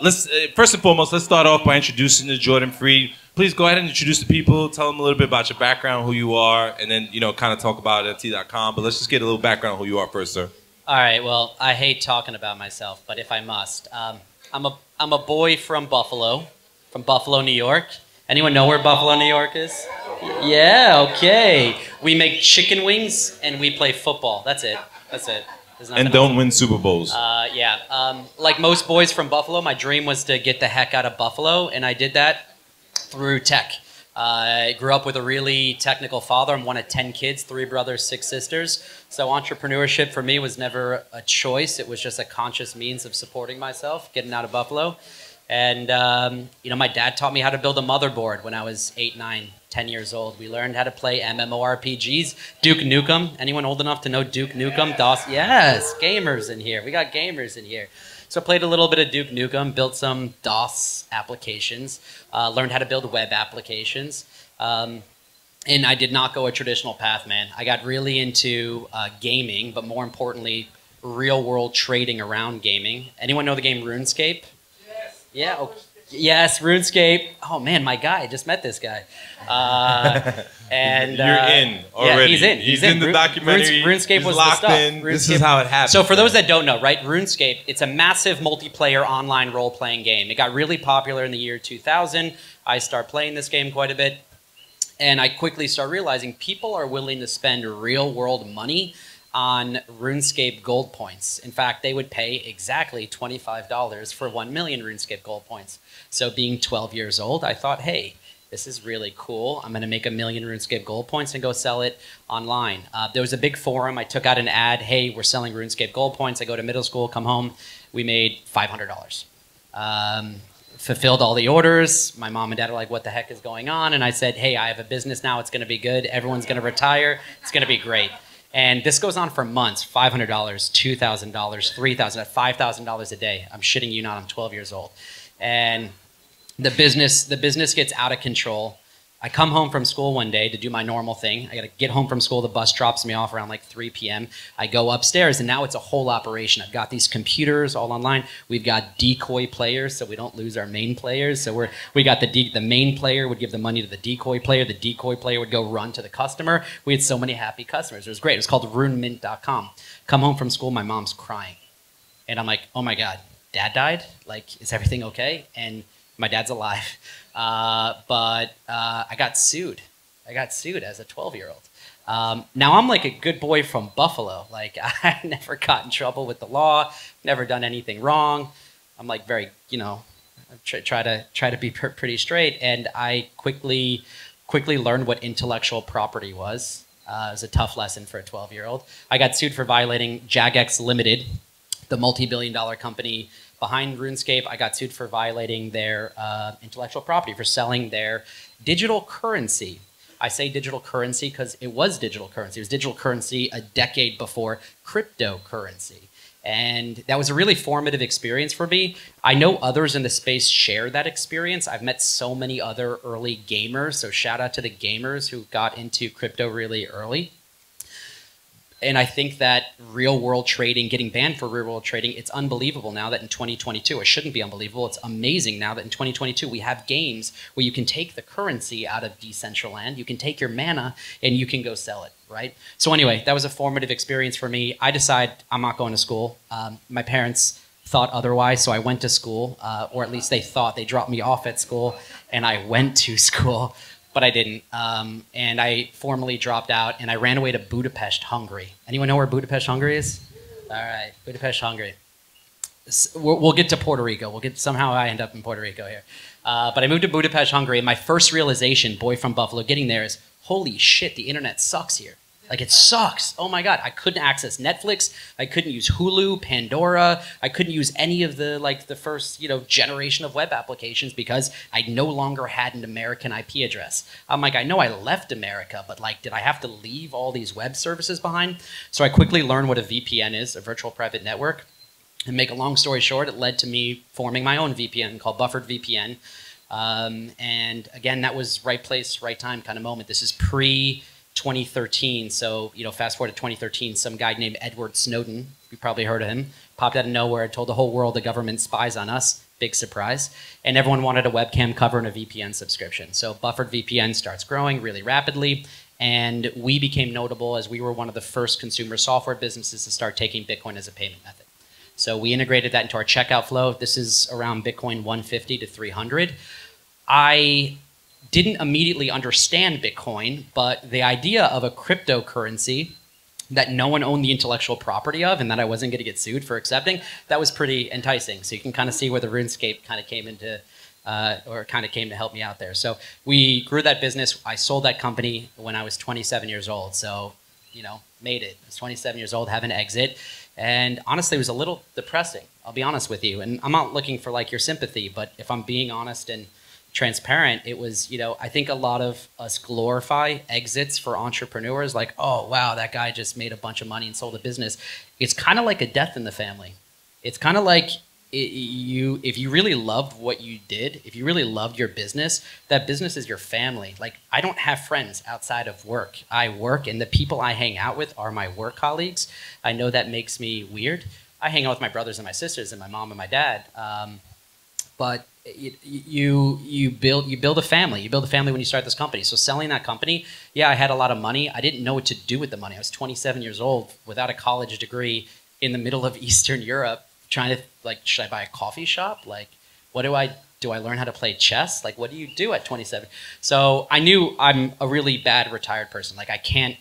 let's first and foremost, let's start off by introducing the Jordan Free. Please go ahead and introduce the people. Tell them a little bit about your background, who you are, and then kind of talk about NFT.com. But let's just get a little background on who you are first, sir. All right. Well, I hate talking about myself, but if I must, I'm a boy from Buffalo, New York. Anyone know where Buffalo, New York is? Yeah. Okay. We make chicken wings and we play football. That's it. And don't win Super Bowls. Like most boys from Buffalo, my dream was to get the heck out of Buffalo, and I did that through tech. I grew up with a really technical father. I'm one of 10 kids, 3 brothers, 6 sisters. So entrepreneurship for me was never a choice. It was just a conscious means of supporting myself, getting out of Buffalo. And, my dad taught me how to build a motherboard when I was 8, 9, 10 years old. We learned how to play MMORPGs. Duke Nukem. Anyone old enough to know Duke Nukem? DOS? Yes, gamers in here. We got gamers in here. So I played a little bit of Duke Nukem, built some DOS applications, learned how to build web applications. And I did not go a traditional path, man. I got really into gaming, but more importantly, real-world trading around gaming. Anyone know the game RuneScape? Yes. Yeah. Okay. Yes, RuneScape. Oh man, my guy. I just met this guy. And you're in already. Yeah, he's in the documentary. RuneScape was locked the stuff. in. This is how it happens. So for those that don't know, right, RuneScape, it's a massive multiplayer online role-playing game. It got really popular in the year 2000. I started playing this game quite a bit, and I quickly started realizing people are willing to spend real-world money on RuneScape gold points. In fact, they would pay exactly $25 for 1 million RuneScape gold points. So being 12 years old, I thought, hey, this is really cool. I'm going to make 1 million RuneScape gold points and go sell it online. There was a big forum. I took out an ad, hey, we're selling RuneScape gold points. I go to middle school, come home. We made $500. Fulfilled all the orders. My mom and dad are like, what the heck is going on? And I said, hey, I have a business now. It's going to be good. Everyone's going to retire. It's going to be great. And this goes on for months, $500, $2,000, $3,000, $5,000 a day. I'm shitting you not, I'm 12 years old. And the business gets out of control. I come home from school one day to do my normal thing. I got to get home from school. The bus drops me off around like 3 p.m. I go upstairs, and now it's a whole operation. I've got these computers all online. We've got decoy players, so we don't lose our main players. So we got the main player would give the money to the decoy player. The decoy player would go run to the customer. We had so many happy customers. It was great. It was called RuneMint.com. Come home from school, my mom's crying. And I'm like, oh my God, Dad died? Like, is everything okay? And my dad's alive. But I got sued. I got sued as a 12-year-old. Now I'm like a good boy from Buffalo. Like I never got in trouble with the law, never done anything wrong. I'm like very, try to be pretty straight. And I quickly learned what intellectual property was. It was a tough lesson for a 12-year-old. I got sued for violating Jagex Limited, the multi-billion-dollar company behind RuneScape. I got sued for violating their intellectual property, for selling their digital currency. I say digital currency because it was digital currency. It was digital currency a decade before cryptocurrency. And that was a really formative experience for me. I know others in the space share that experience. I've met so many other early gamers, so shout out to the gamers who got into crypto really early. And I think that real-world trading, getting banned for real-world trading, it's unbelievable now that in 2022, it shouldn't be unbelievable, it's amazing now that in 2022 we have games where you can take the currency out of Decentraland, you can take your mana, and you can go sell it, right? So anyway, that was a formative experience for me. I decided I'm not going to school. My parents thought otherwise, so I went to school, or at least they thought. They dropped me off at school, and I went to school. But I didn't, and I formally dropped out, and I ran away to Budapest, Hungary. Anyone know where Budapest, Hungary is? All right, Budapest, Hungary. We'll get to Puerto Rico. Somehow I end up in Puerto Rico here. But I moved to Budapest, Hungary, and my first realization, boy from Buffalo, getting there is, holy shit, the internet sucks here. Like, it sucks. Oh my God. I couldn't access Netflix. I couldn't use Hulu, Pandora. I couldn't use any of the, the first, generation of web applications because I no longer had an American IP address. I'm like, I know I left America, but did I have to leave all these web services behind? So I quickly learned what a VPN is, a virtual private network. And make a long story short, it led to me forming my own VPN called Buffered VPN. And again, that was right place, right time kind of moment. This is pre-2013. So, fast forward to 2013, some guy named Edward Snowden, you probably heard of him, popped out of nowhere, told the whole world the government spies on us. big surprise. And everyone wanted a webcam cover and a VPN subscription. So buffered VPN starts growing really rapidly. And we became notable as we were one of the first consumer software businesses to start taking Bitcoin as a payment method. So we integrated that into our checkout flow. This is around Bitcoin 150 to 300. I didn't immediately understand Bitcoin, but the idea of a cryptocurrency that no one owned the intellectual property of and that I wasn't going to get sued for accepting, that was pretty enticing. So you can kind of see where the RuneScape kind of came into, or kind of came to help me out there. So we grew that business. I sold that company when I was 27 years old. So, you know, made it. I was 27 years old, have an exit. And honestly, it was a little depressing. I'll be honest with you. And I'm not looking for like your sympathy, but if I'm being honest and transparent, it was, you know, I think a lot of us glorify exits for entrepreneurs, like, oh, wow, that guy just made a bunch of money and sold a business. It's kind of like a death in the family. It's kind of like if you really loved what you did, if you really loved your business, that business is your family. Like, I don't have friends outside of work. I work, and the people I hang out with are my work colleagues. I know that makes me weird. I hang out with my brothers and my sisters and my mom and my dad. But you build a family. You build a family when you start this company. So selling that company, yeah, I had a lot of money. I didn't know what to do with the money. I was 27 years old without a college degree in the middle of Eastern Europe, trying to, like, should I buy a coffee shop? Like, what do I learn how to play chess? Like, what do you do at 27? So I knew I'm a really bad retired person. Like, I can't,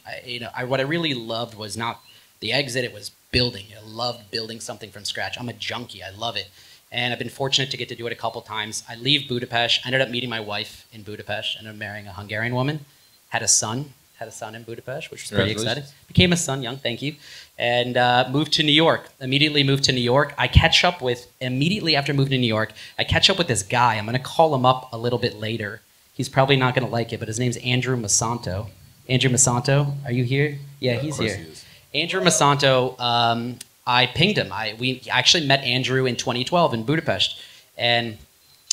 what I really loved was not the exit. It was building. I loved building something from scratch. I'm a junkie. I love it. And I've been fortunate to get to do it a couple times. I leave Budapest. I ended up meeting my wife in Budapest. Ended up marrying a Hungarian woman. Had a son in Budapest, which was pretty exciting. Became a son young, thank you. And moved to New York. Immediately moved to New York. Immediately after moving to New York, I catch up with this guy. I'm going to call him up a little bit later. He's probably not going to like it, but his name's Andrew Masanto. Andrew Masanto, are you here? Yeah, he's here. He is. Andrew Masanto, I pinged him. We actually met Andrew in 2012 in Budapest. And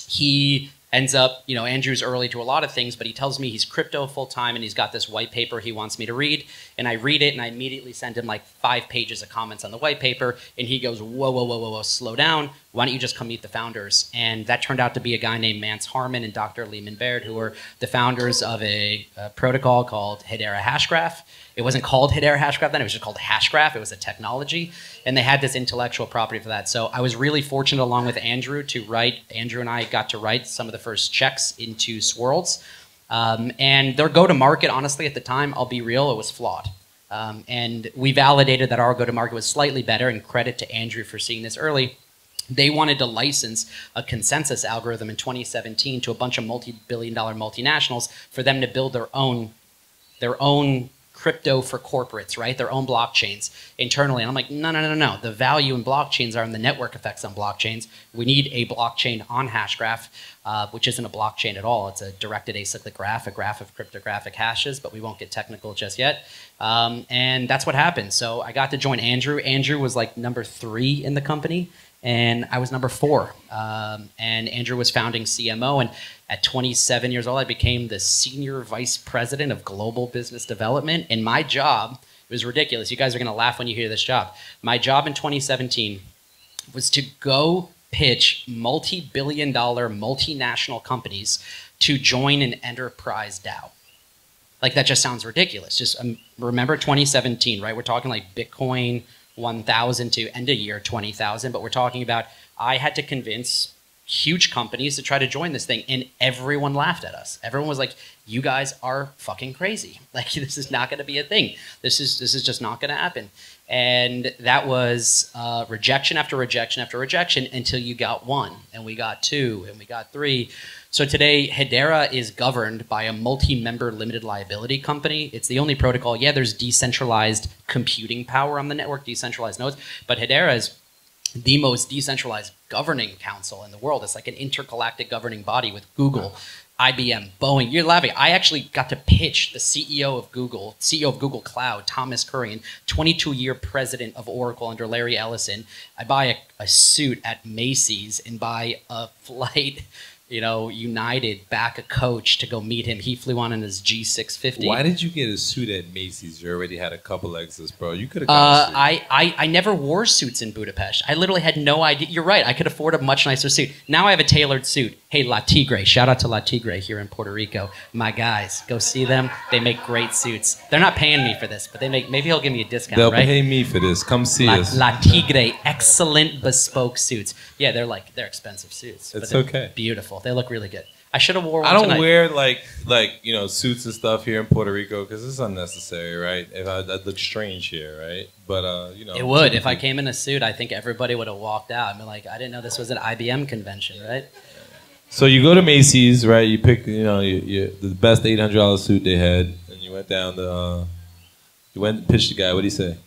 he ends up, Andrew's early to a lot of things, but he tells me he's crypto full time and he's got this white paper he wants me to read. And I read it and I immediately send him like 5 pages of comments on the white paper. And he goes, whoa, whoa, whoa, whoa, whoa, slow down. Why don't you just come meet the founders? And that turned out to be a guy named Mance Harmon and Dr. Lehman Baird, who were the founders of a protocol called Hedera Hashgraph. It wasn't called Hedera Hashgraph then, it was just called Hashgraph. It was a technology. And they had this intellectual property for that. So I was really fortunate, along with Andrew, Andrew and I got to write some of the first checks into Swirls. And their go-to-market, honestly, at the time, I'll be real, it was flawed. And we validated that our go-to-market was slightly better, and credit to Andrew for seeing this early. They wanted to license a consensus algorithm in 2017 to a bunch of multi-billion-dollar multinationals for them to build their own crypto for corporates, right? Their own blockchains internally. And I'm like, no. The value in blockchains are in the network effects on blockchains. We need a blockchain on Hashgraph, which isn't a blockchain at all. It's a directed acyclic graph, a graph of cryptographic hashes, but we won't get technical just yet. And that's what happened. So I got to join Andrew. Andrew was like number 3 in the company, and I was number 4. And Andrew was founding CMO, and at 27 years old, I became the senior vice president of global business development. And my job, it was ridiculous. You guys are going to laugh when you hear this job. My job in 2017 was to go pitch multi-billion-dollar multinational companies to join an enterprise DAO. Like, that just sounds ridiculous. Just remember 2017, right? We're talking like Bitcoin 1,000 to end of year 20,000, but we're talking about I had to convince huge companies to try to join this thing, and everyone laughed at us. Everyone was like, you guys are fucking crazy. Like, this is not going to be a thing. This is just not going to happen. And that was rejection after rejection after rejection until you got 1, and we got 2, and we got 3. So today, Hedera is governed by a multi-member limited liability company. It's the only protocol. Yeah, there's decentralized computing power on the network, decentralized nodes, but Hedera is the most decentralized governing council in the world. It's like an intergalactic governing body with Google, IBM, Boeing. You're laughing. I actually got to pitch the CEO of Google Cloud, Thomas Kurian, 22-year president of Oracle under Larry Ellison. I buy a suit at Macy's and buy a flight United back a coach to go meet him. He flew on in his G650. Why did you get a suit at Macy's? You already had a couple exes, bro. You could have got a suit. I never wore suits in Budapest. I literally had no idea. You're right. I could afford a much nicer suit. Now I have a tailored suit. Hey, La Tigre. Shout out to La Tigre here in Puerto Rico. My guys. Go see them. They make great suits. They're not paying me for this, but maybe he'll give me a discount, They'll right? pay me for this. Come see us. La Tigre. Excellent bespoke suits. Yeah, they're expensive suits. It's but okay. Beautiful. They look really good. I should have worn one I don't tonight. wear like suits and stuff here in Puerto Rico because it's unnecessary, right? If I'd look strange here, right? But it would. If I came in a suit, I think everybody would have walked out. I mean, I didn't know this was an IBM convention, right? So you go to Macy's, right? You pick, the best $800 suit they had, and you went down to, you went and pitched the guy. What did he say?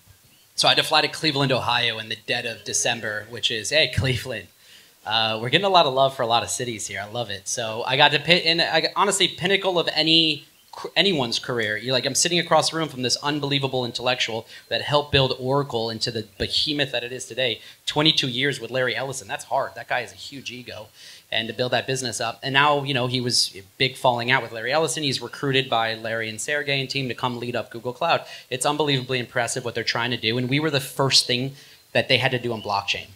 So I had to fly to Cleveland, Ohio, in the dead of December, which is, hey, Cleveland. We're getting a lot of love for a lot of cities here. I love it. So I got to pit in, honestly, pinnacle of anyone's career. I'm sitting across the room from this unbelievable intellectual that helped build Oracle into the behemoth that it is today. 22 years with Larry Ellison. That's hard. That guy has a huge ego. And to build that business up. And now, he was big falling out with Larry Ellison. He's recruited by Larry and Sergey and team to come lead up Google Cloud. It's unbelievably impressive what they're trying to do. And we were the first thing that they had to do on blockchain,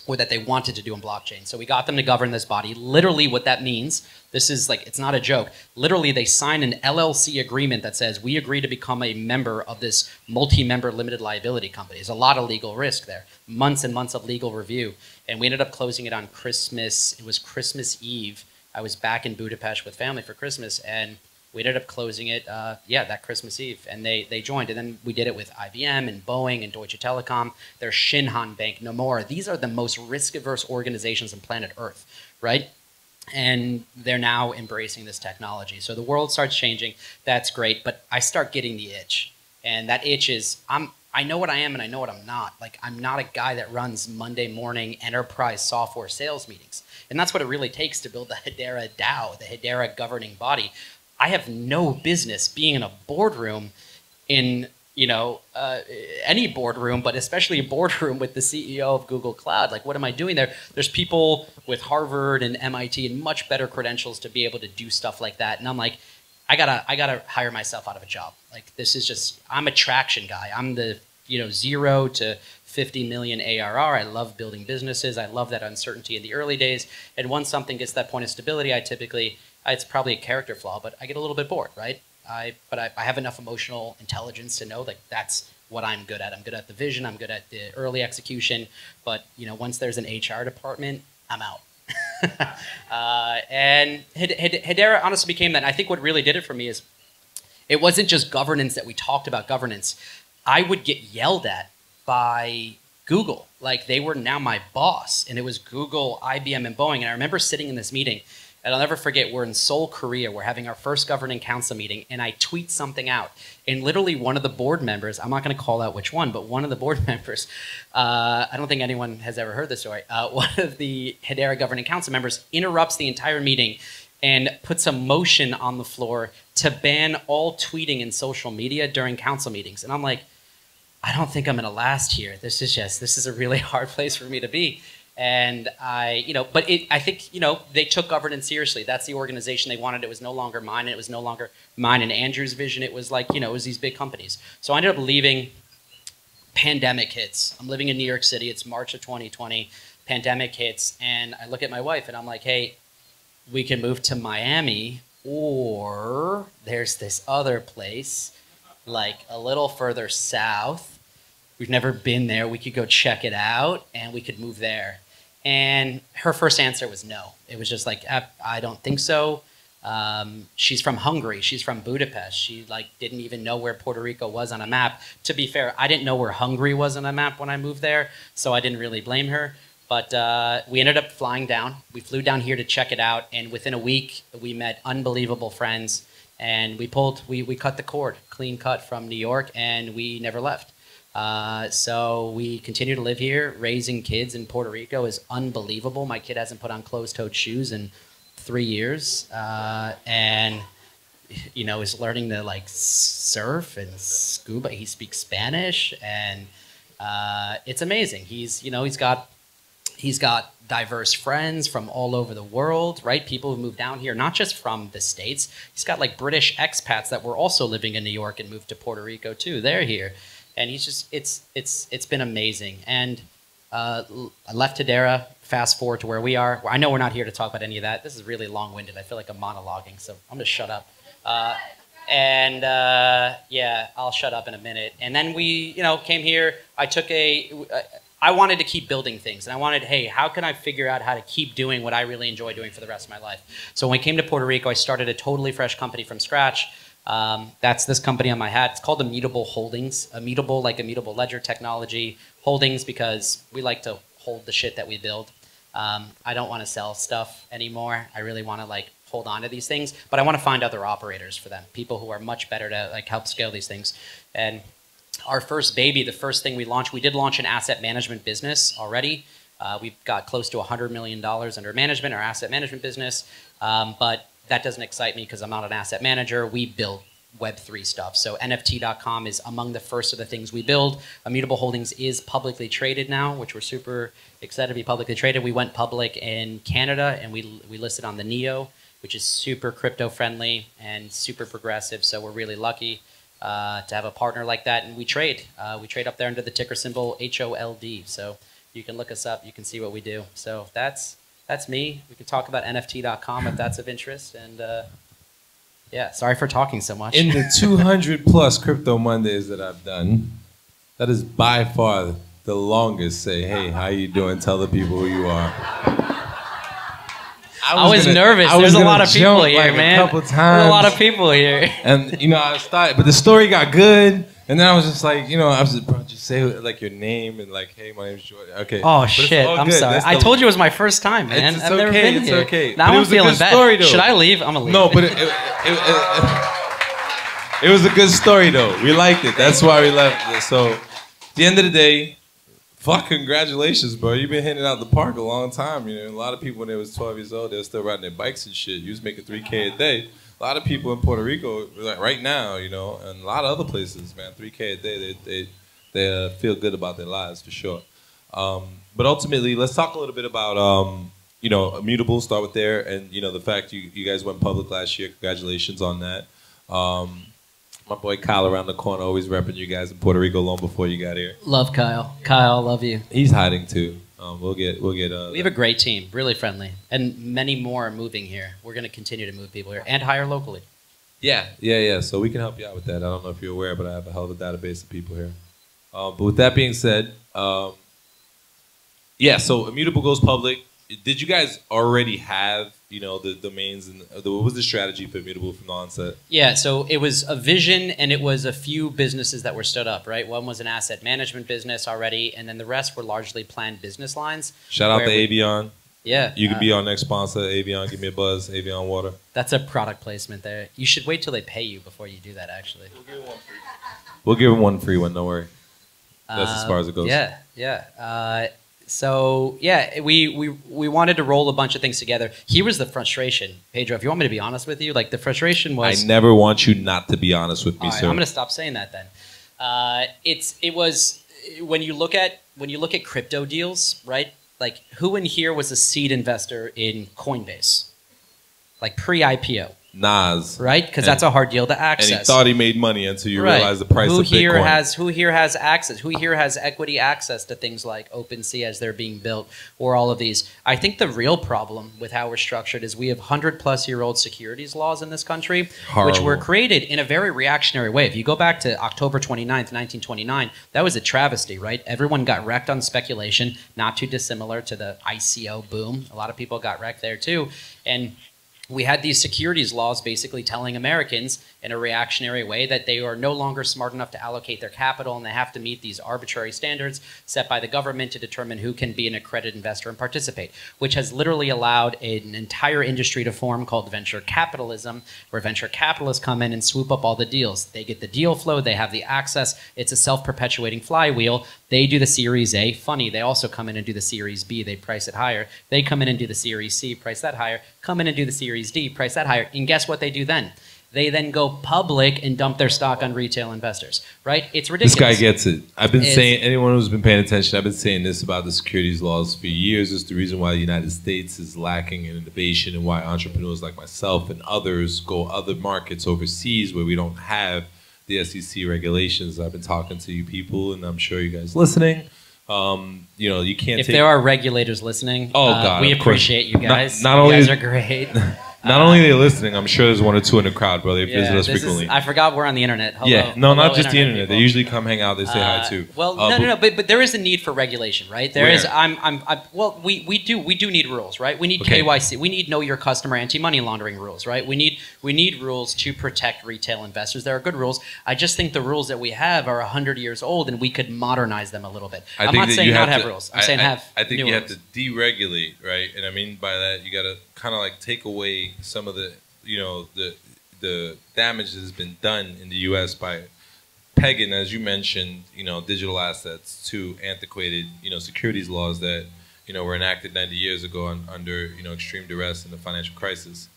or that they wanted to do on blockchain. So we got them to govern this body. Literally what that means, this is it's not a joke. Literally they sign an LLC agreement that says we agree to become a member of this multi-member limited liability company. There's a lot of legal risk there. Months and months of legal review. And we ended up closing it on Christmas. It was Christmas Eve. I was back in Budapest with family for Christmas, and we ended up closing it, that Christmas Eve, and they joined. And then we did it with IBM and Boeing and Deutsche Telekom. There's Shinhan Bank, Nomura. These are the most risk-averse organizations on planet Earth, right? And they're now embracing this technology. So the world starts changing. That's great, but I start getting the itch. And that itch is, I know what I am and I know what I'm not. I'm not a guy that runs Monday morning enterprise software sales meetings. And that's what it really takes to build the Hedera DAO, the Hedera governing body. I have no business being in a boardroom in, any boardroom, but especially a boardroom with the CEO of Google Cloud. What am I doing there? There's people with Harvard and MIT and much better credentials to be able to do stuff like that. And I'm like, I gotta hire myself out of a job. This is just, I'm a traction guy. I'm the, 0 to 50 million ARR. I love building businesses. I love that uncertainty in the early days. And once something gets to that point of stability, it's probably a character flaw, but I get a little bit bored, right? But I have enough emotional intelligence to know that's what I'm good at. I'm good at the vision. I'm good at the early execution. But once there's an HR department, I'm out. And Hedera honestly became that. And I think what really did it for me is it wasn't just governance that we talked about governance. I would get yelled at by Google. They were now my boss. And it was Google, IBM, and Boeing. And I remember sitting in this meeting. And I'll never forget, we're in Seoul, Korea. We're having our first governing council meeting, and I tweet something out. And literally one of the board members, I'm not going to call out which one, but one of the board members, I don't think anyone has ever heard this story, one of the Hedera governing council members interrupts the entire meeting and puts a motion on the floor to ban all tweeting and social media during council meetings. And I'm like, I don't think I'm going to last here. This is a really hard place for me to be. And I think, they took governance seriously. That's the organization they wanted. It was no longer mine. It was no longer mine and Andrew's vision. It was it was these big companies. So I ended up leaving. Pandemic hits. I'm living in New York City. It's March of 2020. Pandemic hits. And I look at my wife and I'm like, hey, we can move to Miami, or there's this other place, a little further south. We've never been there. We could go check it out, and we could move there. And her first answer was no. It was just I don't think so. She's from Hungary. She's from Budapest. She didn't even know where Puerto Rico was on a map. To be fair, I didn't know where Hungary was on a map when I moved there, so I didn't really blame her. But we ended up flying down. We flew down here to check it out, and within a week, we met unbelievable friends, and we cut the cord, clean cut from New York, and we never left. So we continue to live here. Raising kids in Puerto Rico is unbelievable. My kid hasn't put on closed-toed shoes in 3 years, and is learning to surf and scuba. He speaks Spanish, and it's amazing. He's He's got diverse friends from all over the world, right? People who moved down here, not just from the States. He's got like British expats that were also living in New York and moved to Puerto Rico too. They're here. And he's just, it's been amazing. And I left Hedera, fast forward to where we are. I know we're not here to talk about any of that. This is really long-winded. I feel like I'm monologuing, so I'm gonna shut up. Yeah, I'll shut up in a minute. And then we, came here. I wanted to keep building things, and I wanted, hey, how can I figure out how to keep doing what I really enjoy doing for the rest of my life? So when we came to Puerto Rico, I started a totally fresh company from scratch. That's this company on my hat. It's called Immutable Holdings. Immutable, like Immutable Ledger Technology. Holdings because we like to hold the shit that we build. I don't want to sell stuff anymore. I really want to hold on to these things, but I want to find other operators for them, people who are much better to help scale these things. And our first baby, the first thing we launched, we did launch an asset management business already. We've got close to $100 million under management, our asset management business, but that doesn't excite me because I'm not an asset manager. We build Web3 stuff. So NFT.com is among the first of the things we build. Immutable Holdings is publicly traded now, which we're super excited to be publicly traded. We went public in Canada and we listed on the NEO, which is super crypto friendly and super progressive. So we're really lucky to have a partner like that. And we trade up there under the ticker symbol HOLD. So you can look us up. You can see what we do. So that's me. We can talk about NFT.com if that's of interest. And yeah, sorry for talking so much. In the 200 plus Crypto Mondays that I've done, that is by far the longest. Say, hey, how you doing? Tell the people who you are. I was nervous. There's a lot of people here, man. A couple times. There's a lot of people here. And I started, but the story got good. And then I was just like, I was just, bro, just say your name and hey, my name's Jordan. Okay. Oh shit, I'm sorry. I told you it was my first time, man. I've never been here. It's okay. Now I'm feeling bad. Story, though. Should I leave? I'm gonna leave. No, but it was a good story though. We liked it. That's why we left. So, at the end of the day, congratulations, bro. You've been hitting out the park a long time. A lot of people when they was 12 years old, they were still riding their bikes and shit. You was making $3K a day. A lot of people in Puerto Rico, right now, and a lot of other places, man, $3K a day, they feel good about their lives for sure. But ultimately, let's talk a little bit about, Immutable. Start with there, and the fact you guys went public last year. Congratulations on that. My boy Kyle around the corner, always repping you guys in Puerto Rico long before you got here. Love Kyle. Kyle, love you. He's hiding too. We'll get. We have a great team, really friendly, and many more are moving here. We're going to continue to move people here and hire locally. Yeah. So we can help you out with that. I don't know if you're aware, but I have a hell of a database of people here. But with that being said, so Immutable goes public. Did you guys already have, the domains and what was the strategy for Immutable from the onset? Yeah, so it was a vision and it was a few businesses that were stood up, right? One was an asset management business already, and then the rest were largely planned business lines. Shout out to Avion. Yeah. You could be our next sponsor, Avion. Give me a buzz, Avion Water. That's a product placement there. You should wait till they pay you before you do that, actually. We'll give him one free. We'll give him one free one, don't worry. That's as far as it goes. Yeah. So yeah, we wanted to roll a bunch of things together. Here was the frustration, Pedro. If you want me to be honest with you, the frustration was. I never want you not to be honest with me, sir. I'm going to stop saying that then. It was when you look at crypto deals, right? Who in here was a seed investor in Coinbase, pre-IPO? Nas, right? Because that's a hard deal to access. And he thought he made money until you realize the price of Bitcoin. Who here has access? Who here has equity access to things like OpenSea as they're being built, or all of these? I think the real problem with how we're structured is we have 100-plus-year-old securities laws in this country, which were created in a very reactionary way. If you go back to October 29th, 1929, that was a travesty, right? Everyone got wrecked on speculation, not too dissimilar to the ICO boom. A lot of people got wrecked there too, and we had these securities laws basically telling Americans in a reactionary way that they are no longer smart enough to allocate their capital and they have to meet these arbitrary standards set by the government to determine who can be an accredited investor and participate, which has literally allowed an entire industry to form called venture capitalism, where venture capitalists come in and swoop up all the deals. They get the deal flow, they have the access, it's a self-perpetuating flywheel. They do the Series A. Funny, they also come in and do the Series B. They price it higher. They come in and do the Series C, price that higher. Come in and do the Series D, price that higher. And guess what they do then? They then go public and dump their stock on retail investors, right? It's ridiculous. This guy gets it. I've been saying, anyone who's been paying attention, I've been saying this about the securities laws for years. It's the reason why the United States is lacking in innovation and why entrepreneurs like myself and others go other markets overseas where we don't have the SEC regulations. I've been talking to you people, and I'm sure you guys listening. You can't. If there are regulators listening, God, we appreciate you guys. Not you only guys are great. Not only are they listening, I'm sure there's one or two in the crowd, bro. They visit us frequently. I forgot we're on the internet. Hello, yeah, no, hello, not just the internet. People. They usually come hang out. They say hi too. Well, no, but there is a need for regulation, right? There is. Well, we do need rules, right? We need KYC. We need know your customer anti-money laundering rules, right? We need rules to protect retail investors. There are good rules. I just think the rules that we have are 100 years old, and we could modernize them a little bit. I'm not saying not have rules. I'm saying have. I think you have to deregulate, right? And I mean by that, you got to kind of like take away some of the the damage that has been done in the U.S. by pegging, as you mentioned, digital assets to antiquated, securities laws that, were enacted 90 years ago under, extreme duress in the financial crisis.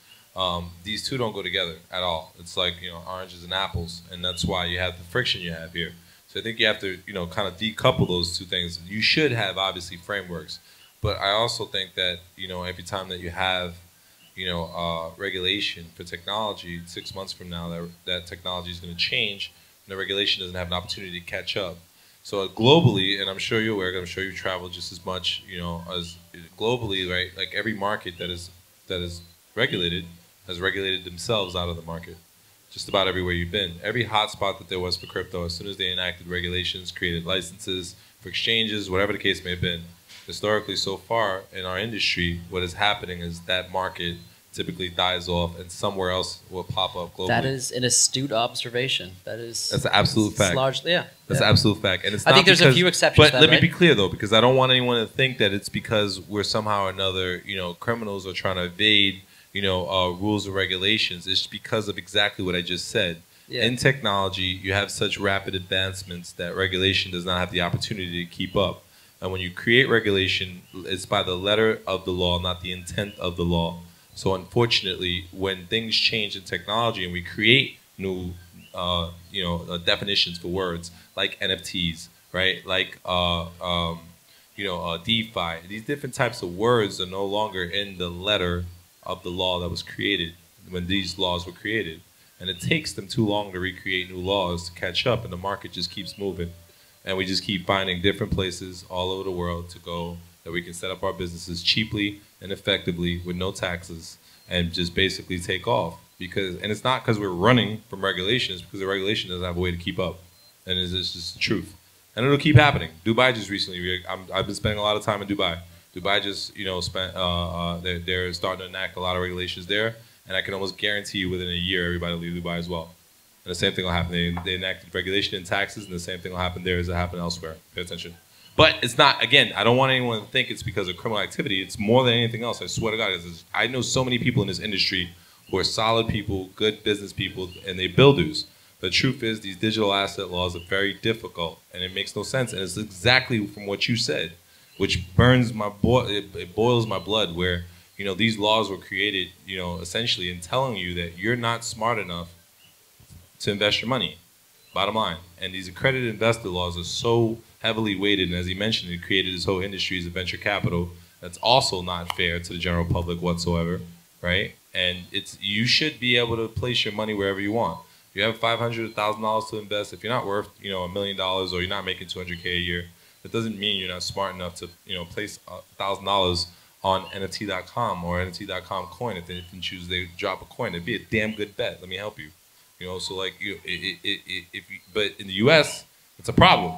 These two don't go together at all. It's like, oranges and apples, and that's why you have the friction you have here. So I think you have to, kind of decouple those two things. You should have, obviously, frameworks, but I also think that, every time that you have regulation for technology, 6 months from now, that technology is going to change, and the regulation doesn't have an opportunity to catch up. So globally, and I'm sure you're aware, I'm sure you travel just as much, as globally, right? Like every market that is regulated has regulated themselves out of the market. Just about everywhere you've been. Every hotspot that there was for crypto, as soon as they enacted regulations, created licenses for exchanges, whatever the case may have been, historically, so far in our industry, what is happening is that market typically dies off, and somewhere else will pop up globally. That is an astute observation. That's an absolute fact. That's an absolute fact, and it's. I think there's a few exceptions. But let me be clear though, because I don't want anyone to think that it's because we're somehow or another, criminals are trying to evade, rules and regulations. It's because of exactly what I just said. Yeah. In technology, you have such rapid advancements that regulation does not have the opportunity to keep up. And when you create regulation, it's by the letter of the law, not the intent of the law. So unfortunately, when things change in technology and we create new, definitions for words like NFTs, right? Like, DeFi. These different types of words are no longer in the letter of the law that was created when these laws were created. And it takes them too long to recreate new laws to catch up, and the market just keeps moving. And we just keep finding different places all over the world to go that we can set up our businesses cheaply and effectively with no taxes and just basically take off. And it's not because we're running from regulations, because the regulation doesn't have a way to keep up. And it's just the truth. And it'll keep happening. Dubai just recently, I've been spending a lot of time in Dubai. Dubai just, they're starting to enact a lot of regulations there. And I can almost guarantee you within a year, everybody will leave Dubai as well. And the same thing will happen. They enacted regulation and taxes, and the same thing will happen there as it happened elsewhere. Pay attention. But it's not, again, I don't want anyone to think it's because of criminal activity. It's more than anything else. I swear to God. I know so many people in this industry who are solid people, good business people, and they builders. The truth is these digital asset laws are very difficult, and it makes no sense. And it's exactly from what you said, which burns it boils my blood, where, these laws were created, essentially in telling you that you're not smart enough to invest your money, bottom line. And these accredited investor laws are so heavily weighted, and as he mentioned, it created this whole industry as a venture capital that's also not fair to the general public whatsoever, right? And you should be able to place your money wherever you want. You have $500, $1,000 to invest. If you're not worth, $1 million, or you're not making $200K a year, that doesn't mean you're not smart enough to, place $1,000 on NFT.com or NFT.com coin. If they can choose, they drop a coin. It'd be a damn good bet. Let me help you. So like but in the U.S., it's a problem,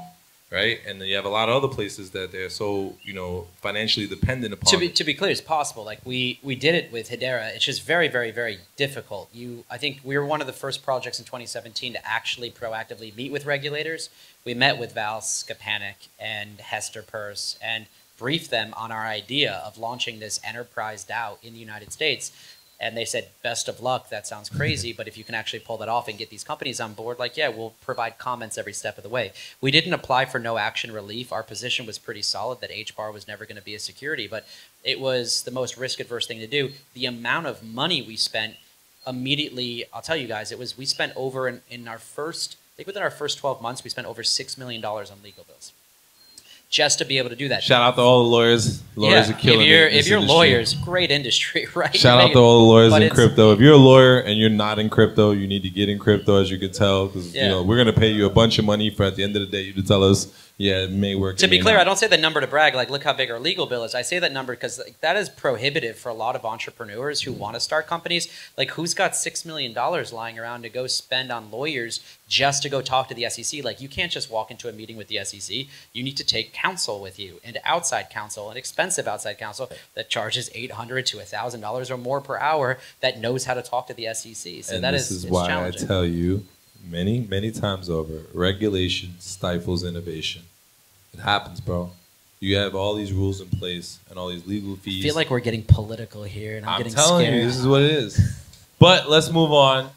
right? And then you have a lot of other places that they're so financially dependent upon. To be clear, it's possible. Like we did it with Hedera. It's just very, very, very difficult. I think we were one of the first projects in 2017 to actually proactively meet with regulators. We met with Val Skapanik and Hester Peirce and briefed them on our idea of launching this enterprise DAO in the United States. And they said, best of luck, that sounds crazy, but if you can actually pull that off and get these companies on board, like, yeah, we'll provide comments every step of the way. We didn't apply for no action relief. Our position was pretty solid that HBAR was never going to be a security, but it was the most risk-adverse thing to do. The amount of money we spent immediately, I'll tell you guys, we spent over in our first, I think within our first 12 months, we spent over $6 million on legal bills. Just to be able to do that. Shout out to all the lawyers. Lawyers are killing it. If you're lawyers, great industry, right? Shout out to all the lawyers in crypto. If you're a lawyer and you're not in crypto, you need to get in crypto, as you can tell, because we're going to pay you a bunch of money for, at the end of the day, you to tell us, yeah, it may work. To be clear, I don't say that number to brag, like, look how big our legal bill is. I say that number because that is prohibitive for a lot of entrepreneurs who want to start companies. Like, who's got $6 million lying around to go spend on lawyers just to go talk to the SEC? Like, you can't just walk into a meeting with the SEC. You need to take counsel with you, and outside counsel, an expensive outside counsel that charges $800 to $1,000 or more per hour that knows how to talk to the SEC. So and this is why I tell you many times over, regulation stifles innovation. It happens, bro. You have all these rules in place and all these legal fees. I feel like we're getting political here, and I'm getting scared. I'm telling you, this is what it is. But let's move on.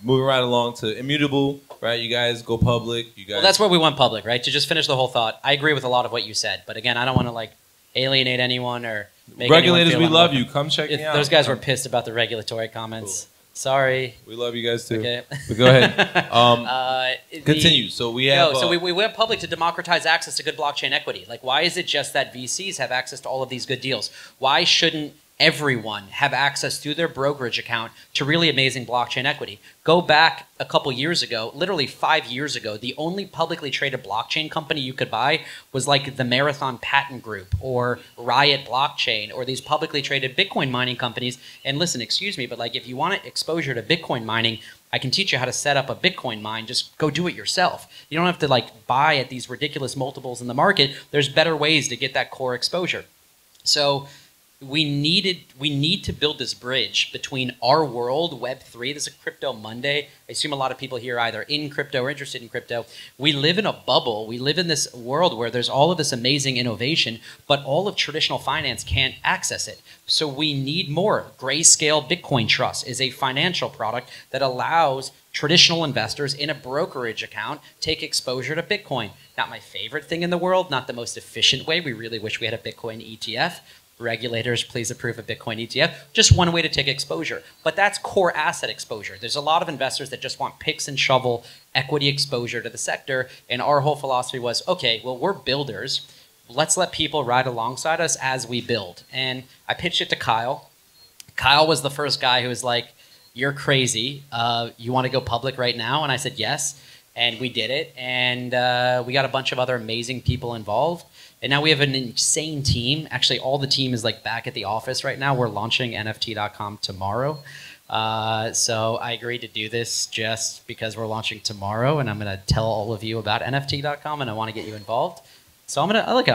Moving right along to Immutable, right? You guys go public. Well, that's where we went public, right? To just finish the whole thought, I agree with a lot of what you said. But again, I don't want to like alienate anyone or make regulators. We love you. Come check me out. Those guys were pissed about the regulatory comments. Cool. Sorry. We love you guys too. Okay. But go ahead. Continue. So we have. So we went public to democratize access to good blockchain equity. Like, why is it just that VCs have access to all of these good deals? Why shouldn't everyone have access through their brokerage account to really amazing blockchain equity? Go back a couple years ago, literally 5 years ago, the only publicly traded blockchain company you could buy was like the Marathon Patent Group or Riot Blockchain or these publicly traded Bitcoin mining companies. And listen, excuse me, but like if you want exposure to Bitcoin mining, I can teach you how to set up a Bitcoin mine. Just go do it yourself. You don't have to like buy at these ridiculous multiples in the market. There's better ways to get that core exposure. So we need to build this bridge between our world, Web3. This is a Crypto Monday. I assume a lot of people here are either in crypto or interested in crypto. We live in a bubble. We live in this world where there's all of this amazing innovation, but all of traditional finance can't access it. So we need more. Grayscale Bitcoin Trust is a financial product that allows traditional investors in a brokerage account take exposure to Bitcoin. Not my favorite thing in the world, not the most efficient way. We really wish we had a Bitcoin ETF. Regulators, please approve a Bitcoin ETF. Just one way to take exposure. But that's core asset exposure. There's a lot of investors that just want picks and shovel equity exposure to the sector. And our whole philosophy was, okay, well, we're builders. Let's let people ride alongside us as we build. And I pitched it to Kyle. Kyle was the first guy who was like, you're crazy. You want to go public right now? And I said, yes. And we did it. And we got a bunch of other amazing people involved. And now we have an insane team. Actually, all the team is like back at the office right now. We're launching NFT.com tomorrow. So I agreed to do this just because we're launching tomorrow, and I'm going to tell all of you about NFT.com, and I want to get you involved. So I'm gonna look.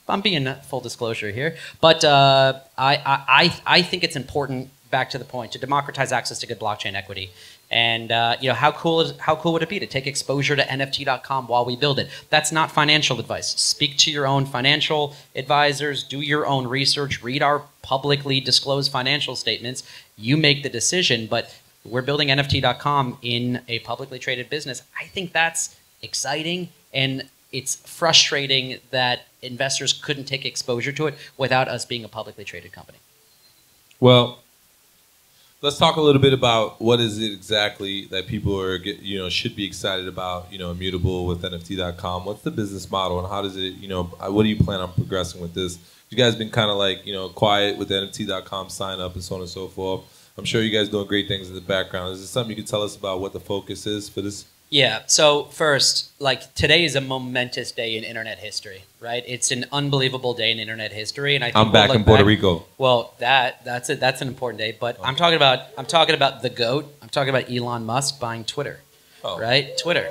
I'm being full disclosure here, but I think it's important. Back to the point, to democratize access to good blockchain equity. And you know, how cool would it be to take exposure to NFT.com while we build it? That's not financial advice. Speak to your own financial advisors, do your own research, read our publicly disclosed financial statements. You make the decision, but we're building NFT.com in a publicly traded business. I think that's exciting, and it's frustrating that investors couldn't take exposure to it without us being a publicly traded company. Well, let's talk a little bit about what is it exactly that people are, should be excited about, Immutable with NFT.com. What's the business model, and how does it, what do you plan on progressing with this? You guys been kind of like, quiet with the NFT.com sign up and so on and so forth. I'm sure you guys doing great things in the background. Is there something you can tell us about what the focus is for this? Yeah, so first, like, today is a momentous day in internet history, right? It's an unbelievable day in internet history, and I think I'm back in Puerto Rico. Well, that's an important day, but okay. I'm talking about the GOAT. I'm talking about Elon Musk buying Twitter, right? Twitter,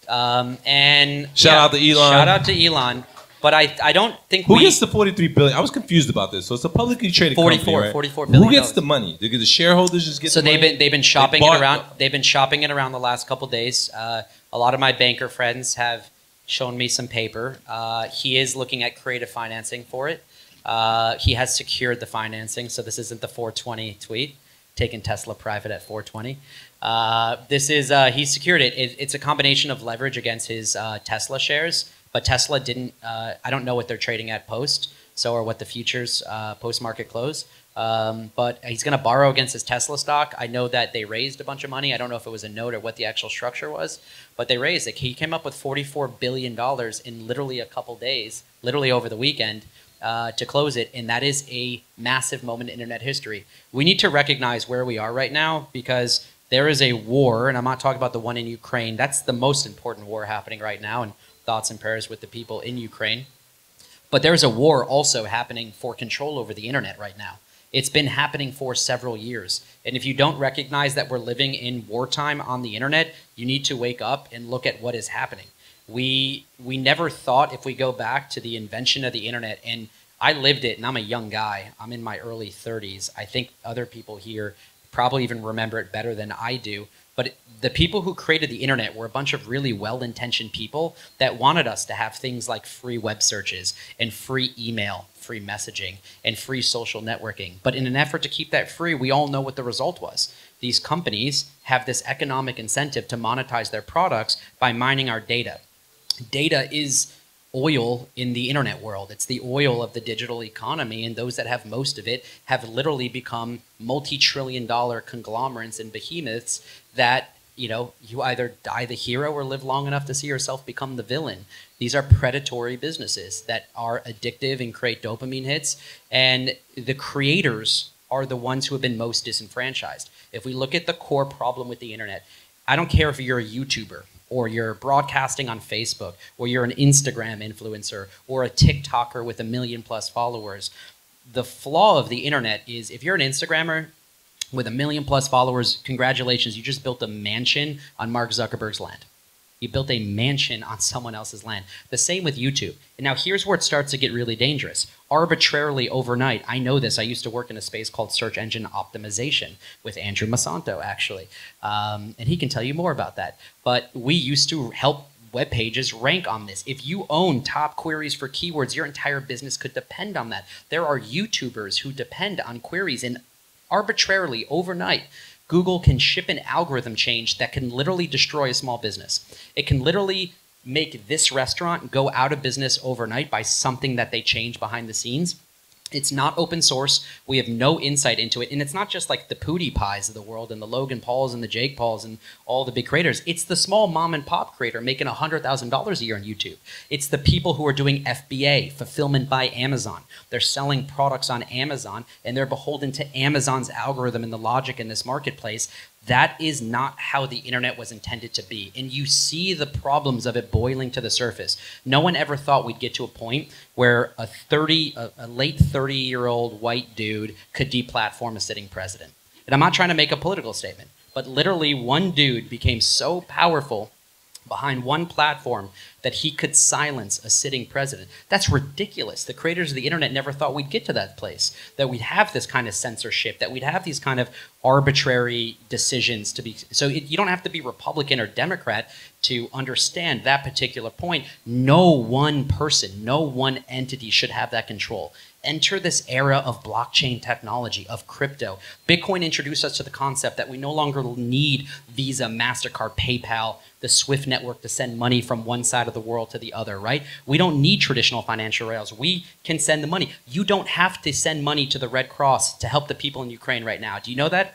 and shout out to Elon. Shout out to Elon. But I don't think Who gets the $43 billion? I was confused about this. So it's a publicly traded company, right? $44 billion. Who gets the money? Do the shareholders just get the money? So they've been shopping it around. They've been shopping it around the last couple of days. A lot of my banker friends have shown me some paper. He is looking at creative financing for it. He has secured the financing, so this isn't the 420 tweet, taking Tesla private at 420. This is he secured it. It's a combination of leverage against his Tesla shares. But Tesla didn't, I don't know what they're trading at post, or what the futures post-market close. But he's going to borrow against his Tesla stock. I know that they raised a bunch of money. I don't know if it was a note or what the actual structure was, but they raised it. He came up with $44 billion in literally a couple days, literally over the weekend, to close it, and that is a massive moment in internet history. We need to recognize where we are right now, because there is a war, and I'm not talking about the one in Ukraine. That's the most important war happening right now, and thoughts and prayers with the people in Ukraine. But there's a war also happening for control over the internet right now. It's been happening for several years. And if you don't recognize that we're living in wartime on the internet, you need to wake up and look at what is happening. We never thought, if we go back to the invention of the internet, and I lived it, and I'm a young guy. I'm in my early 30s. I think other people here probably even remember it better than I do. But the people who created the internet were a bunch of really well-intentioned people that wanted us to have things like free web searches and free email, free messaging, and free social networking. But in an effort to keep that free, we all know what the result was. These companies have this economic incentive to monetize their products by mining our data. Data is oil in the internet world. It's the oil of the digital economy, and those that have most of it have literally become multi-trillion-dollar conglomerates and behemoths that, you know, you either die the hero or live long enough to see yourself become the villain. These are predatory businesses that are addictive and create dopamine hits, and the creators are the ones who have been most disenfranchised. If we look at the core problem with the internet, I don't care if you're a YouTuber, or you're broadcasting on Facebook, or you're an Instagram influencer, or a TikToker with 1 million+ followers. The flaw of the internet is, if you're an Instagrammer with 1 million+ followers, congratulations, you just built a mansion on Mark Zuckerberg's land. You built a mansion on someone else's land. The same with YouTube. And now here's where it starts to get really dangerous. Arbitrarily overnight, I know this, I used to work in a space called search engine optimization with Andrew Masanto, actually. And he can tell you more about that. But we used to help web pages rank on this. If you own top queries for keywords, your entire business could depend on that. There are YouTubers who depend on queries, and arbitrarily overnight, Google can ship an algorithm change that can literally destroy a small business. It can literally make this restaurant go out of business overnight by something that they change behind the scenes. It's not open source. We have no insight into it. And it's not just like the PewDiePies of the world and the Logan Pauls and the Jake Pauls and all the big creators. It's the small mom and pop creator making $100,000 a year on YouTube. It's the people who are doing FBA, fulfillment by Amazon. They're selling products on Amazon, and they're beholden to Amazon's algorithm and the logic in this marketplace. That is not how the internet was intended to be. And you see the problems of it boiling to the surface. No one ever thought we'd get to a point where a late 30-year-old white dude could deplatform a sitting president. And I'm not trying to make a political statement, but literally one dude became so powerful behind one platform that he could silence a sitting president. That's ridiculous. The creators of the internet never thought we'd get to that place, that we'd have this kind of censorship, that we'd have these kind of arbitrary decisions to be. So you don't have to be Republican or Democrat to understand that particular point. No one person, no one entity should have that control. Enter this era of blockchain technology, of crypto. Bitcoin introduced us to the concept that we no longer need Visa, MasterCard, PayPal, the SWIFT network to send money from one side of the world to the other, right? We don't need traditional financial rails. We can send the money. You don't have to send money to the Red Cross to help the people in Ukraine right now. Do you know that?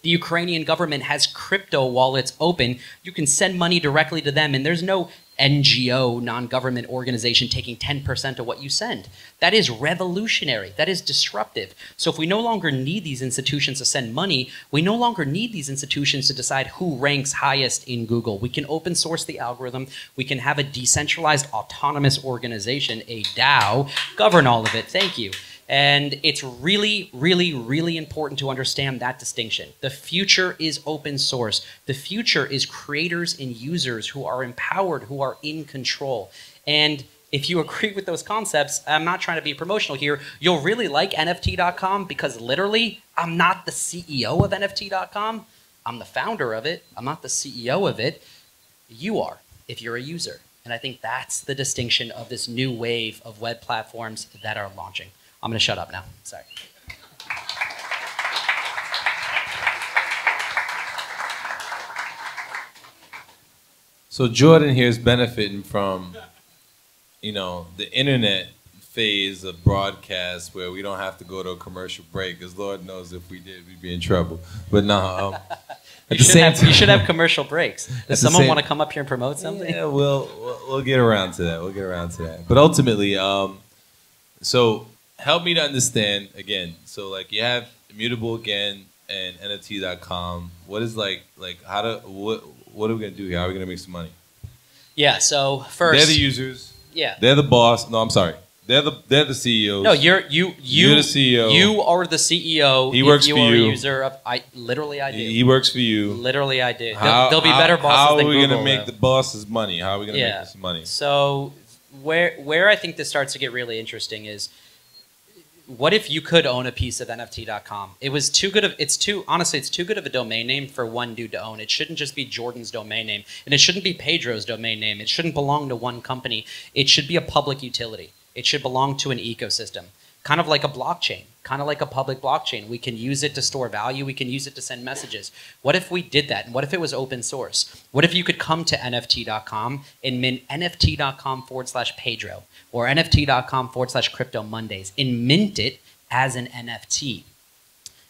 The Ukrainian government has crypto wallets open. You can send money directly to them, and there's no NGO, non-government organization, taking 10% of what you send. That is revolutionary. That is disruptive. So if we no longer need these institutions to send money, we no longer need these institutions to decide who ranks highest in Google. We can open source the algorithm. We can have a decentralized autonomous organization, a DAO, govern all of it. Thank you. And it's really, really, really important to understand that distinction. The future is open source. The future is creators and users who are empowered, who are in control. And if you agree with those concepts, I'm not trying to be promotional here, you'll really like NFT.com, because literally, I'm not the CEO of NFT.com. I'm the founder of it. I'm not the CEO of it. You are, if you're a user. And I think that's the distinction of this new wave of web platforms that are launching. I'm going to shut up now. Sorry. So Jordan here is benefiting from, you know, the internet phase of broadcast where we don't have to go to a commercial break, because Lord knows if we did, we'd be in trouble. But no, you should have commercial breaks. Does someone want to come up here and promote something? Yeah, we'll get around to that. We'll get around to that. But ultimately, so help me to understand again. So like you have Immutable again and NFT.com. What is what are we gonna do here? How are we gonna make some money? Yeah. So first, they're the users. Yeah. They're the boss. No, I'm sorry. They're the CEOs. No, you're the CEO. You are the CEO. He works for you. You are a user of. I do. He works for you. Literally, I do. There'll be better bosses than Google. How are we gonna make the bosses money? How are we gonna make this money? So where I think this starts to get really interesting is, what if you could own a piece of NFT.com? It's too good of a domain name for one dude to own. It shouldn't just be Jordan's domain name, and it shouldn't be Pedro's domain name. It shouldn't belong to one company. It should be a public utility. It should belong to an ecosystem, kind of like a blockchain, kind of like a public blockchain. We can use it to store value. We can use it to send messages. What if we did that? And what if it was open source? What if you could come to NFT.com and mint NFT.com/Pedro or NFT.com/Crypto Mondays and mint it as an NFT?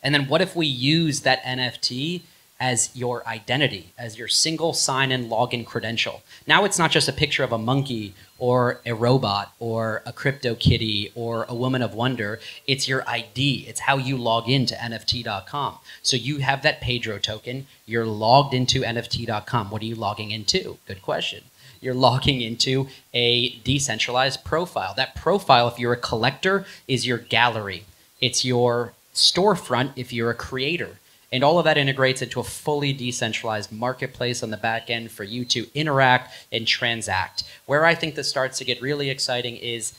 And then what if we use that NFT as your identity, as your single sign-in login credential? Now it's not just a picture of a monkey or a robot or a crypto kitty or a woman of wonder. It's your ID. It's how you log into NFT.com. So you have that Pedro token. You're logged into NFT.com. What are you logging into? Good question. You're logging into a decentralized profile. That profile, if you're a collector, is your gallery. It's your storefront if you're a creator. And all of that integrates into a fully decentralized marketplace on the back end for you to interact and transact. Where I think this starts to get really exciting is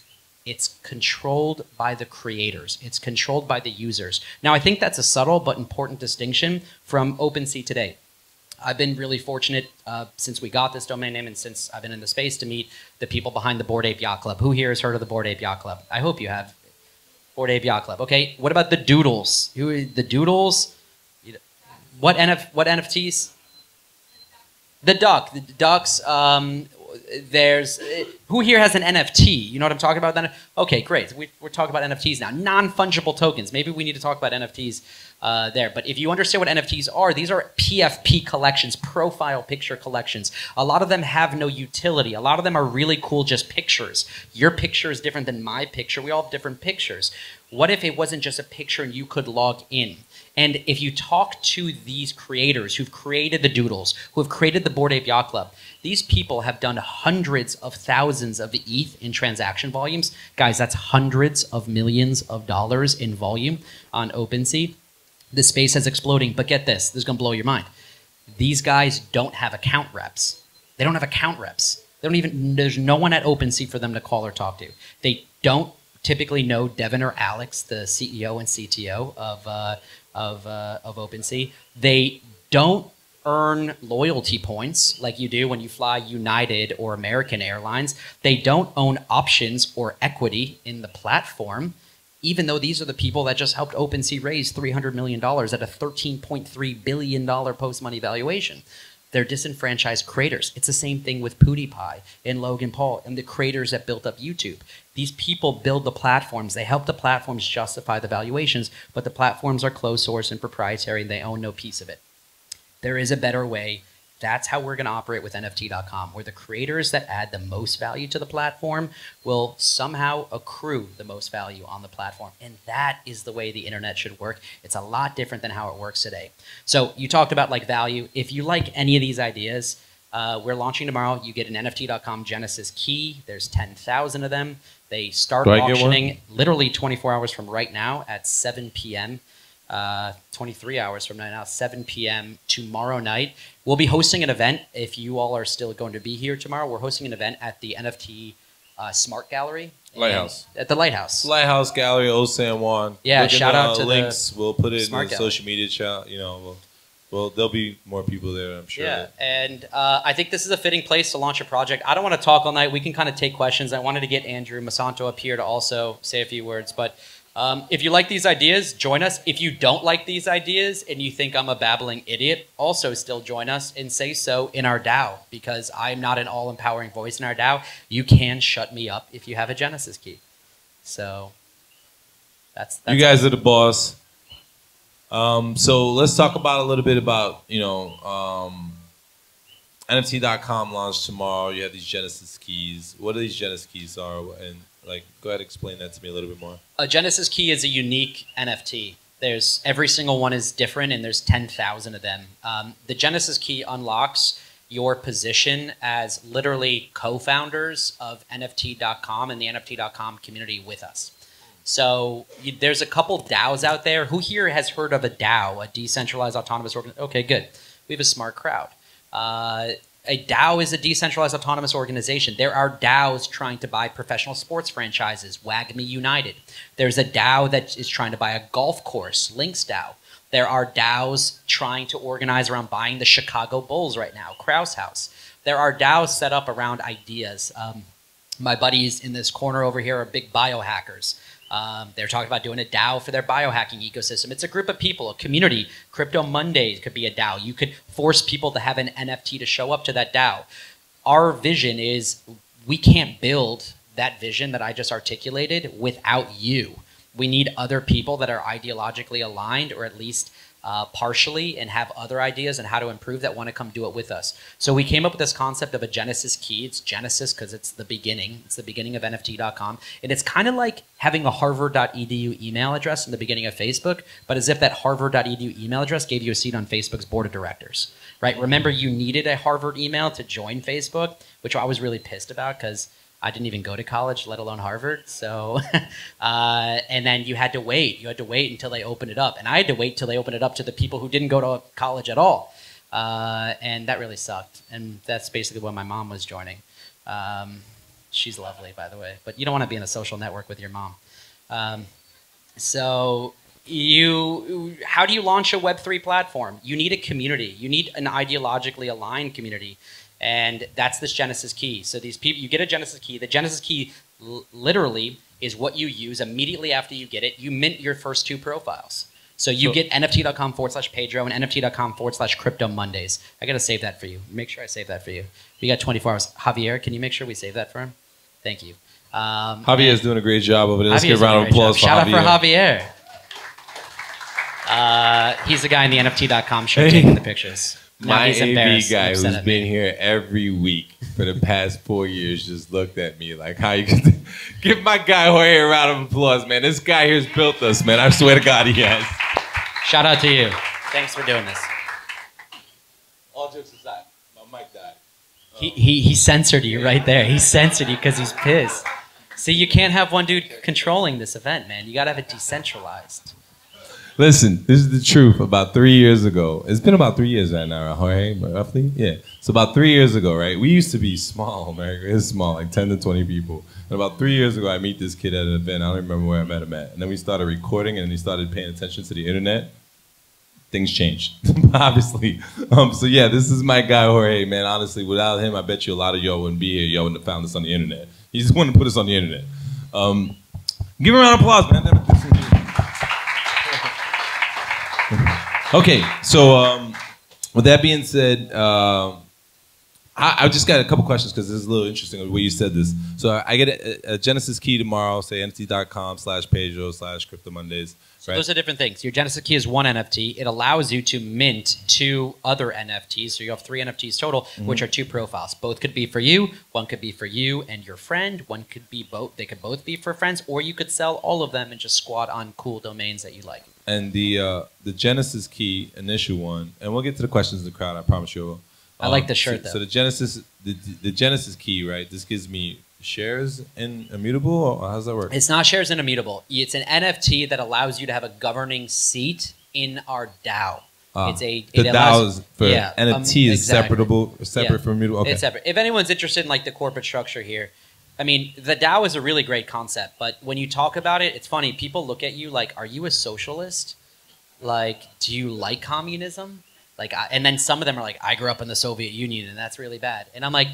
it's controlled by the creators. It's controlled by the users. Now, I think that's a subtle but important distinction from OpenSea today. I've been really fortunate since we got this domain name and since I've been in the space to meet the people behind the Bored Ape Yacht Club. Who here has heard of the Bored Ape Yacht Club? I hope you have. Bored Ape Yacht Club. Okay, what about the Doodles? Who are the Doodles? What NFTs? The duck. The ducks. There's who here has an NFT? You know what I'm talking about? Then okay, great. We're talking about NFTs now. Non-fungible tokens. Maybe we need to talk about NFTs there. But if you understand what NFTs are, these are PFP collections, profile picture collections. A lot of them have no utility. A lot of them are really cool, just pictures. Your picture is different than my picture. We all have different pictures. What if it wasn't just a picture and you could log in? And if you talk to these creators who've created the Doodles, who have created the Bored Ape Yacht Club, these people have done hundreds of thousands of ETH in transaction volumes. Guys, that's hundreds of millions of dollars in volume on OpenSea. The space is exploding, but get this is going to blow your mind. These guys don't have account reps. They don't have account reps. There's no one at OpenSea for them to call or talk to. They don't typically know Devin or Alex, the CEO and CTO of OpenSea. They don't earn loyalty points like you do when you fly United or American Airlines. They don't own options or equity in the platform, even though these are the people that just helped OpenSea raise $300 million at a $13.3 billion post-money valuation. They're disenfranchised creators. It's the same thing with PewDiePie and Logan Paul and the creators that built up YouTube. These people build the platforms. They help the platforms justify the valuations, but the platforms are closed source and proprietary, and they own no piece of it. There is a better way. That's how we're going to operate with NFT.com, where the creators that add the most value to the platform will somehow accrue the most value on the platform. And that is the way the internet should work. It's a lot different than how it works today. So you talked about like value. If you like any of these ideas, we're launching tomorrow. You get an NFT.com Genesis key. There's 10,000 of them. They start auctioning literally 24 hours from right now at 7 p.m. 23 hours from now, 7 p.m. tomorrow night. We'll be hosting an event. If you all are still going to be here tomorrow, we're hosting an event at the NFT Smart Gallery. Lighthouse. At the Lighthouse. Lighthouse Gallery, Old San Juan. Yeah, shout out to links. We'll put it in the Gallery. social media chat. You know, well, there'll be more people there, I'm sure. Yeah, and I think this is a fitting place to launch a project. I don't want to talk all night. We can kind of take questions. I wanted to get Andrew Masanto up here to also say a few words, but if you like these ideas, join us. If you don't like these ideas and you think I'm a babbling idiot, also still join us and say so in our DAO, because I'm not an all-empowering voice in our DAO. You can shut me up if you have a Genesis key. So that's you guys are the boss. So let's talk about a little bit about, NFT.com launched tomorrow. You have these Genesis keys. What are these Genesis keys are? And go ahead and explain that to me a little bit more. A Genesis key is a unique NFT. There's every single one is different, and there's 10,000 of them. The Genesis key unlocks your position as literally co-founders of NFT.com and the NFT.com community with us. So there's a couple DAOs out there. Who here has heard of a DAO, a decentralized autonomous organization? Okay, good. We have a smart crowd. A DAO is a decentralized autonomous organization. There are DAOs trying to buy professional sports franchises, WAGMI United. There's a DAO that is trying to buy a golf course, Lynx DAO. There are DAOs trying to organize around buying the Chicago Bulls right now, Krause House. There are DAOs set up around ideas. My buddies in this corner over here are big biohackers. They're talking about doing a DAO for their biohacking ecosystem. It's a group of people, a community. Crypto Mondays could be a DAO. You could force people to have an NFT to show up to that DAO. Our vision is we can't build that vision that I just articulated without you. We need other people that are ideologically aligned, or at least partially, and have other ideas on how to improve that want to come do it with us. So we came up with this concept of a Genesis key. It's Genesis because it's the beginning. It's the beginning of NFT.com. And it's kind of like having a harvard.edu email address in the beginning of Facebook, but as if that harvard.edu email address gave you a seat on Facebook's board of directors, right? Remember, you needed a Harvard email to join Facebook, which I was really pissed about because I didn't even go to college, let alone Harvard. So, and then you had to wait. You had to wait until they opened it up. And I had to wait till they opened it up to the people who didn't go to college at all. And that really sucked. And that's basically when my mom was joining. She's lovely, by the way. But you don't want to be in a social network with your mom. So how do you launch a Web3 platform? You need a community. You need an ideologically aligned community. And that's this Genesis key. So these people, you get a Genesis key. The Genesis key literally is what you use immediately after you get it. You mint your first 2 profiles. So you get NFT.com/Pedro and NFT.com/Crypto Mondays. I got to save that for you. Make sure I save that for you. We got 24 hours. Javier, can you make sure we save that for him? Thank you. Javier's doing a great job over there. Let's give a round of applause for Javier. Shout out for Javier. He's the guy in the NFT.com show taking the pictures. My AV guy who's been here every week for the past 4 years just looked at me like, how you can give my guy Jorge a round of applause, man. This guy here's built us, man. I swear to God he has. Shout out to you. Thanks for doing this. All jokes aside, my mic died. He censored you right there. He censored you because he's pissed. See, you can't have one dude controlling this event, man. You got to have it decentralized. Listen, this is the truth. About 3 years ago, it's been about 3 years right now, right, Jorge, roughly? Yeah. So about 3 years ago, right, we used to be small, America. It's small, like 10 to 20 people. And about 3 years ago, I meet this kid at an event. I don't remember where I met him at. And then we started recording, and he started paying attention to the internet. Things changed, obviously. So yeah, this is my guy, Jorge, man. Honestly, without him, I bet you a lot of y'all wouldn't be here. Y'all wouldn't have found us on the internet. He just wanted to put us on the internet. Give him a round of applause, man. Okay, so with that being said, I just got a couple questions because this is a little interesting the way you said this. So I get a Genesis key tomorrow, say NFT.com/Pedro/Crypto Mondays. So those are different things. Your Genesis key is one NFT. It allows you to mint 2 other NFTs. So you have 3 NFTs total, which are 2 profiles. Both could be for you. One could be for you and your friend. One could be both. They could both be for friends, or you could sell all of them and just squat on cool domains that you like. And the Genesis key, initial one, and we'll get to the questions in the crowd. I promise you. I like the shirt though. So the Genesis key, right? This gives me shares in Immutable, or how does that work? It's not shares in Immutable. It's an NFT that allows you to have a governing seat in our DAO. The DAO is for NFT is exactly. separate from Immutable. Okay. It's separate. If anyone's interested in like the corporate structure here, I mean, the DAO is a really great concept, but when you talk about it, it's funny. People look at you like, "Are you a socialist? Like, do you like communism?" Like, and then some of them are like, "I grew up in the Soviet Union, and that's really bad." And I'm like,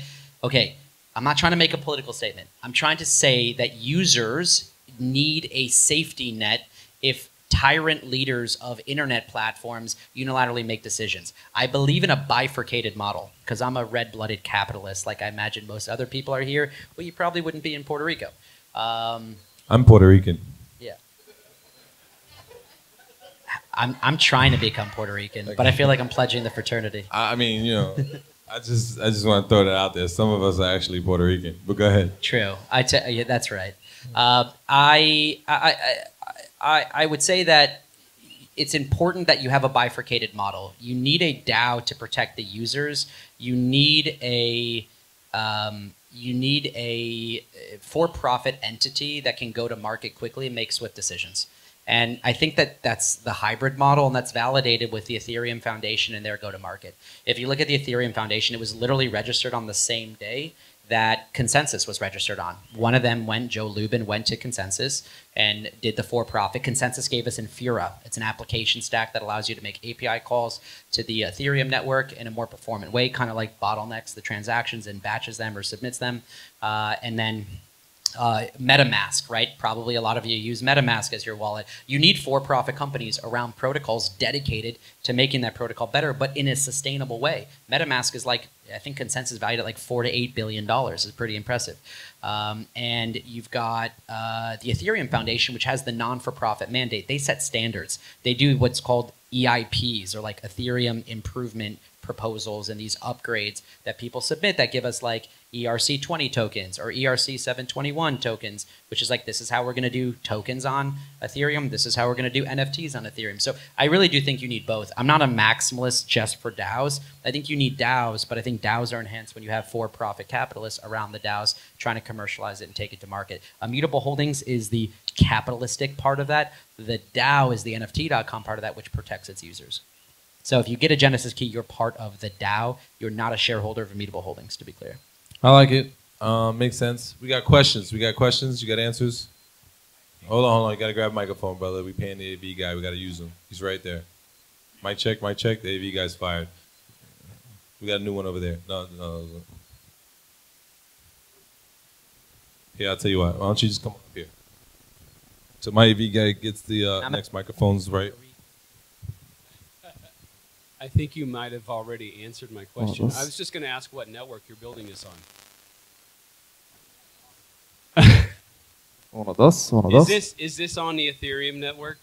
okay, I'm not trying to make a political statement. I'm trying to say that users need a safety net if tyrant leaders of internet platforms unilaterally make decisions. I believe in a bifurcated model because I'm a red-blooded capitalist like I imagine most other people are here. Well, you probably wouldn't be in Puerto Rico. I'm Puerto Rican. Yeah. I'm trying to become Puerto Rican, but I feel like I'm pledging the fraternity. I mean, I just want to throw that out there. Some of us are actually Puerto Rican, but go ahead. True. Yeah, that's right. I would say that it's important that you have a bifurcated model. You need a DAO to protect the users. You need a for-profit entity that can go to market quickly and make swift decisions. And I think that that's the hybrid model, and that's validated with the Ethereum Foundation and their go-to-market. If you look at the Ethereum Foundation, it was literally registered on the same day that Consensus was registered on. One of them Joe Lubin went to Consensus and did the for-profit. Consensus gave us Infura. It's an application stack that allows you to make API calls to the Ethereum network in a more performant way, kind of like bottlenecks the transactions and batches them or submits them. And then MetaMask, right? Probably a lot of you use MetaMask as your wallet. You need for-profit companies around protocols dedicated to making that protocol better, but in a sustainable way. MetaMask is like, I think Consensus valued at like $4 to $8 billion. It's pretty impressive. And you've got the Ethereum Foundation, which has the non-for-profit mandate. They set standards. They do what's called EIPs, or like Ethereum improvement proposals, and these upgrades that people submit that give us like ERC20 tokens or ERC721 tokens, which is like, this is how we're going to do tokens on Ethereum. This is how we're going to do NFTs on Ethereum. So I really do think you need both. I'm not a maximalist just for DAOs. I think you need DAOs, but I think DAOs are enhanced when you have for-profit capitalists around the DAOs trying to commercialize it and take it to market. Immutable Holdings is the capitalistic part of that. The DAO is the NFT.com part of that, which protects its users. So if you get a Genesis key, you're part of the DAO. You're not a shareholder of Immutable Holdings, to be clear. I like it. Makes sense. We got questions. You got answers? Hold on. You got to grab a microphone, brother. We paying the AV guy. We got to use him. He's right there. Mic check. The AV guy's fired. We got a new one over there. No. Here, I'll tell you what. Why don't you just come up here? So my AV guy gets the next microphones right. I think you might have already answered my question. I was just going to ask what network you're building this on. Is this on the Ethereum network?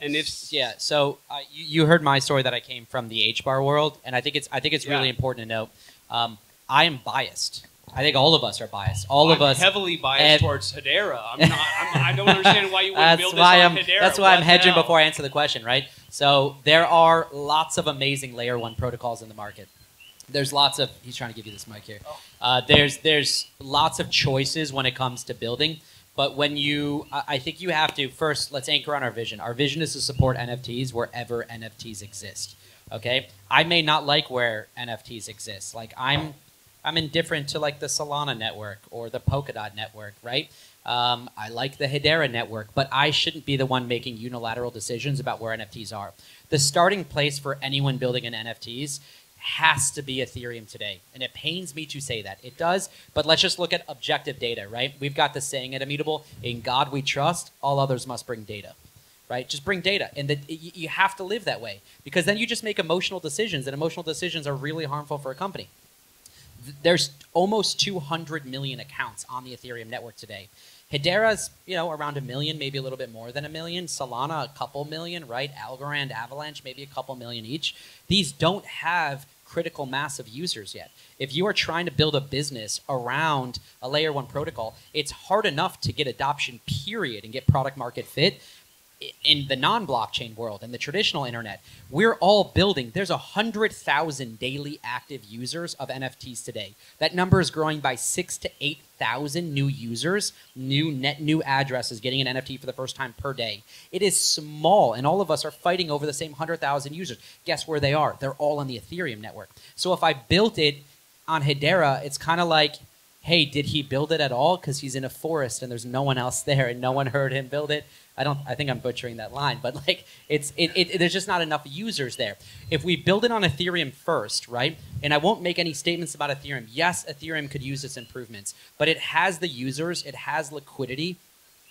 And if yeah, so you heard my story that I came from the HBAR world, and I think it's really important to note. I am biased. I think all of us are biased. I'm heavily biased towards Hedera. I don't understand why you wouldn't build this on Hedera. That's why I'm hedging before I answer the question, right? So there are lots of amazing layer 1 protocols in the market. There's lots of, he's trying to give you this mic here. There's lots of choices when it comes to building. But I think you have to, first, let's anchor on our vision. Our vision is to support NFTs wherever NFTs exist, okay? I may not like where NFTs exist. Like I'm indifferent to like the Solana network or the Polkadot network, right? I like the Hedera network, but I shouldn't be the one making unilateral decisions about where NFTs are. The starting place for anyone building an NFTs has to be Ethereum today. And it pains me to say that. It does, but let's just look at objective data, right? We've got the saying at Immutable, in God we trust, all others must bring data, right? Just bring data. And you have to live that way, because then you just make emotional decisions, and emotional decisions are really harmful for a company. There's almost 200 million accounts on the Ethereum network today. Hedera's, around 1 million, maybe a little bit more than 1 million. Solana, a couple million, right? Algorand, Avalanche, maybe a couple million each. These don't have critical mass of users yet. If you are trying to build a business around a layer 1 protocol, it's hard enough to get adoption, period, and get product market fit. In the non-blockchain world, in the traditional internet, we're all building. There's 100,000 daily active users of NFTs today. That number is growing by 6,000 to 8,000 new users, new addresses getting an NFT for the first time per day. It is small, and all of us are fighting over the same 100,000 users. Guess where they are? They're all on the Ethereum network. So if I built it on Hedera, it's kind of like, hey, did he build it at all? Because he's in a forest and there's no one else there and no one heard him build it. I think I'm butchering that line, but like there's just not enough users there. If we build it on Ethereum first, right? And I won't make any statements about Ethereum. Yes, Ethereum could use its improvements, but it has the users, it has liquidity,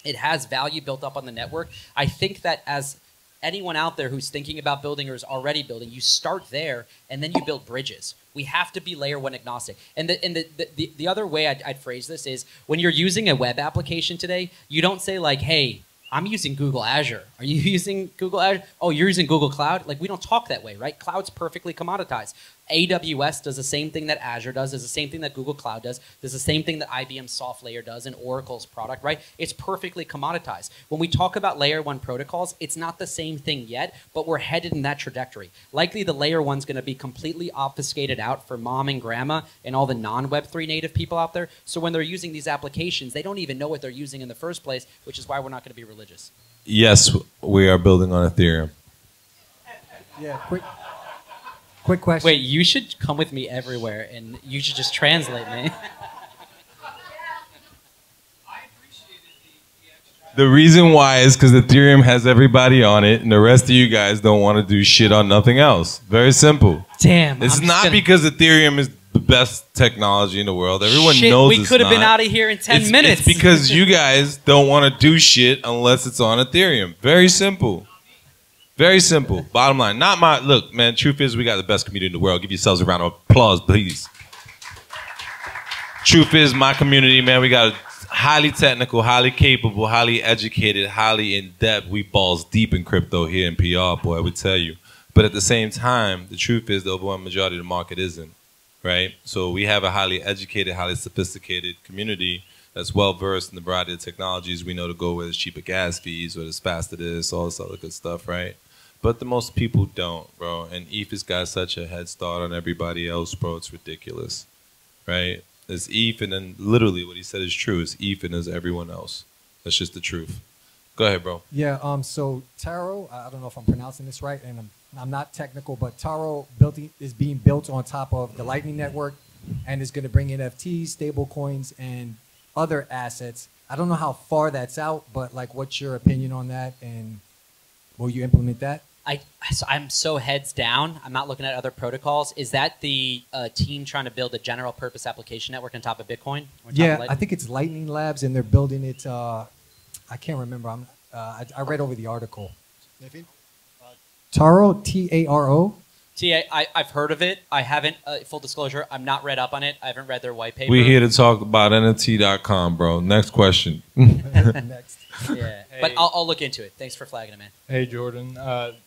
it has value built up on the network. I think that as anyone out there who's thinking about building or is already building, you start there and then you build bridges. We have to be layer 1 agnostic. And the other way I'd phrase this is when you're using a web application today, you don't say like, hey, I'm using Google Azure. Are you using Google Azure? Oh, you're using Google Cloud? Like, we don't talk that way, right? Cloud's perfectly commoditized. AWS does the same thing that Azure does the same thing that Google Cloud does the same thing that IBM SoftLayer does and Oracle's product, right? It's perfectly commoditized. When we talk about layer 1 protocols, it's not the same thing yet, but we're headed in that trajectory. Likely the layer 1's going to be completely obfuscated out for mom and grandma and all the non-Web3 native people out there. So when they're using these applications, they don't even know what they're using in the first place, which is why we're not going to be religious. Yes, we are building on Ethereum. Yeah, quick question. Wait, you should come with me everywhere, and you should just translate me. The reason why is because Ethereum has everybody on it, and the rest of you guys don't want to do shit on nothing else. Very simple. Damn. It's not because Ethereum is the best technology in the world. Everyone shit, knows we could have been out of here in 10 minutes. It's because you guys don't want to do shit unless it's on Ethereum. Very simple. Very simple. Bottom line. Not my... Look, man, truth is we got the best community in the world. Give yourselves a round of applause, please. Truth is my community, man, we got a highly technical, highly capable, highly educated, highly in-depth. We balls deep in crypto here in PR, boy, I would tell you. But at the same time, the truth is the overwhelming majority of the market isn't, right? So we have a highly educated, highly sophisticated community that's well-versed in the variety of technologies we know to go where there's cheaper gas fees, where there's faster this, all this other good stuff, right? But the most people don't, bro. And ETH has got such a head start on everybody else, bro. It's ridiculous, right? It's ETH, and then literally what he said is true. It's ETH and there's everyone else. That's just the truth. Go ahead, bro. Yeah, so Taro, I don't know if I'm pronouncing this right, and I'm not technical, but Taro is being built on top of the Lightning Network and is going to bring NFTs, stable coins, and other assets. I don't know how far that's out, but like, what's your opinion on that, and will you implement that? I'm so heads down. I'm not looking at other protocols. Is that the team trying to build a general purpose application network on top of Bitcoin? Yeah, I think it's Lightning Labs, and they're building it. I can't remember. I read over the article. Taro, T-A-R-O. I've heard of it. I haven't, full disclosure, I'm not read up on it. I haven't read their white paper. We're here to talk about NFT.com, bro. Next question. Next. Yeah, hey. But I'll look into it. Thanks for flagging it, man. Hey, Jordan.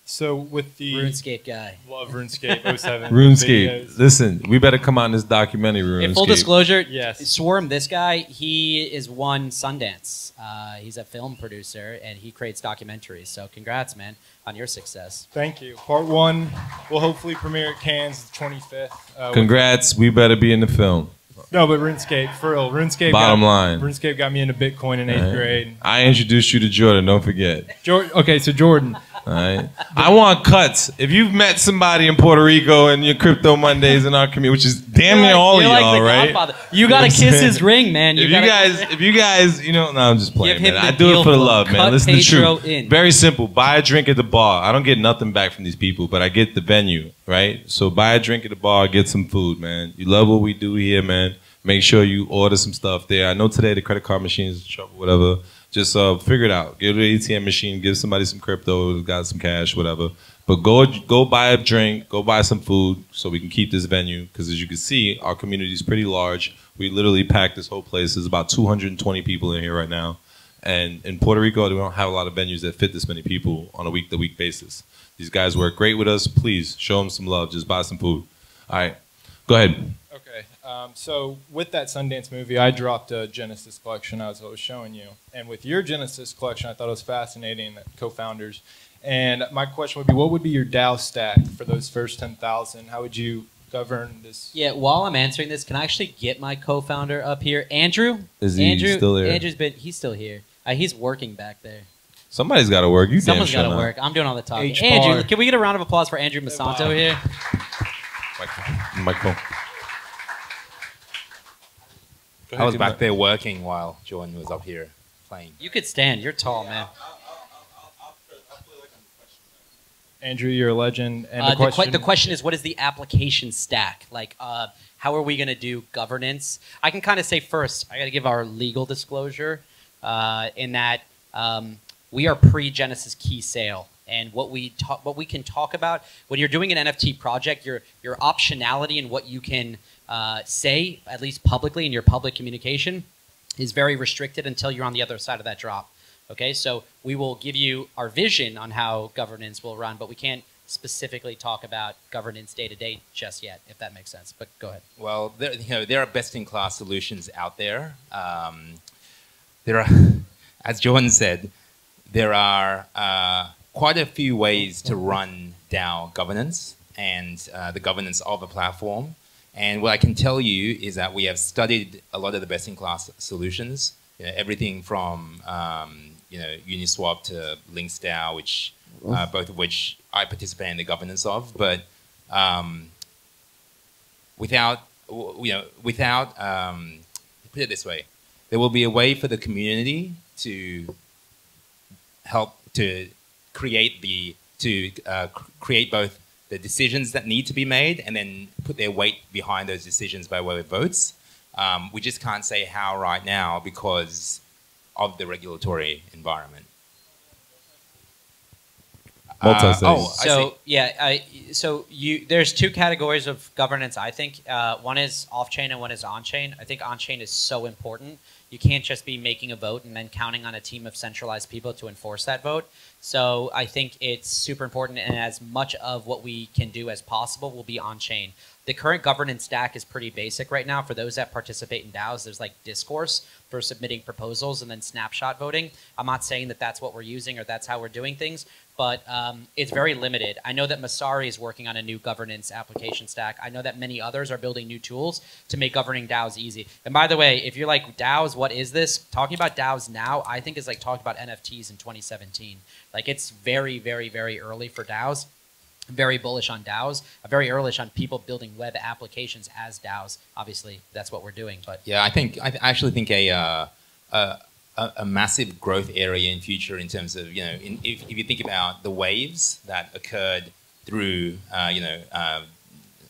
So with the... RuneScape guy. Love RuneScape 07. RuneScape. Videos. Listen, we better come out in this documentary, RuneScape. In full disclosure, yes. Swarm, this guy, he is won Sundance. He's a film producer, and he creates documentaries. So congrats, man, on your success. Thank you. Part 1 will hopefully premiere at Cannes the 25th. Congrats. We better be in the film. No, but RuneScape, for real. RuneScape got me into Bitcoin in 8th grade. I introduced you to Jordan, don't forget. Okay, so Jordan. All right. I want cuts. If you've met somebody in Puerto Rico and your Crypto Mondays in our community, which is damn near all of y'all, right? Godfather. You got to kiss his ring, man. If you guys, you know, no, I'm just playing, man. I do it deal for the flow. love, man. Cut Listen to the Pedro truth. in. Very simple. Buy a drink at the bar. I don't get nothing back from these people, but I get the venue, right? So buy a drink at the bar, get some food, man. You love what we do here, man. Make sure you order some stuff there. I know today the credit card machine is in trouble, whatever. Just figure it out. Get an ATM machine. Give somebody some crypto. Got some cash, whatever. But go buy a drink. Go buy some food so we can keep this venue. Because as you can see, our community is pretty large. We literally packed this whole place. There's about 220 people in here right now. And in Puerto Rico, we don't have a lot of venues that fit this many people on a week-to-week basis. These guys work great with us. Please show them some love. Just buy some food. All right. Go ahead. Okay. So with that Sundance movie, I dropped a Genesis collection as I was showing you. And with your Genesis collection, I thought it was fascinating, co-founders. And my question would be, what would be your DAO stack for those first 10,000? How would you govern this? Yeah, while I'm answering this, can I actually get my co-founder up here? Andrew? Is he still there? He's still here. He's working back there. Somebody's got to work. Someone's got to work. I'm doing all the talking. Andrew, can we get a round of applause for Andrew Masanto here? Michael. I was back there working while Jordan was up here playing. You could stand. You're tall, man. Andrew, you're a legend. And the question is, what is the application stack? Like, how are we going to do governance? I can kind of say first, I got to give our legal disclosure in that we are pre-Genesis key sale. And what we can talk about when you're doing an NFT project, your optionality and what you can say, at least publicly in your public communication, is very restricted until you're on the other side of that drop. Okay, so we will give you our vision on how governance will run, but we can't specifically talk about governance day to day just yet, if that makes sense. But go ahead. Well, there are best-in-class solutions out there. There are, as Jordan said, there are quite a few ways to run DAO governance and the governance of a platform. And what I can tell you is that we have studied a lot of the best-in-class solutions. Everything from Uniswap to Links DAO, which both of which I participate in the governance of. But without put it this way, there will be a way for the community to help to create create both the decisions that need to be made and then put their weight behind those decisions by way of votes. We just can't say how right now because of the regulatory environment. There's two categories of governance, I think. One is off-chain and one is on-chain. I think on-chain is so important. You can't just be making a vote and then counting on a team of centralized people to enforce that vote. So I think it's super important, and as much of what we can do as possible will be on-chain. The current governance stack is pretty basic right now. For those that participate in DAOs, there's like discourse for submitting proposals and then snapshot voting. I'm not saying that that's what we're using or that's how we're doing things, but it's very limited. I know that Masari is working on a new governance application stack. I know that many others are building new tools to make governing DAOs easy. And by the way, if you're like, DAOs, what is this? Talking about DAOs now, I think is like talking about NFTs in 2017. Like it's very, very, very early for DAOs. I'm very bullish on DAOs. I'm very early on people building web applications as DAOs. Obviously, that's what we're doing. But yeah, I actually think a massive growth area in future in terms of if you think about the waves that occurred through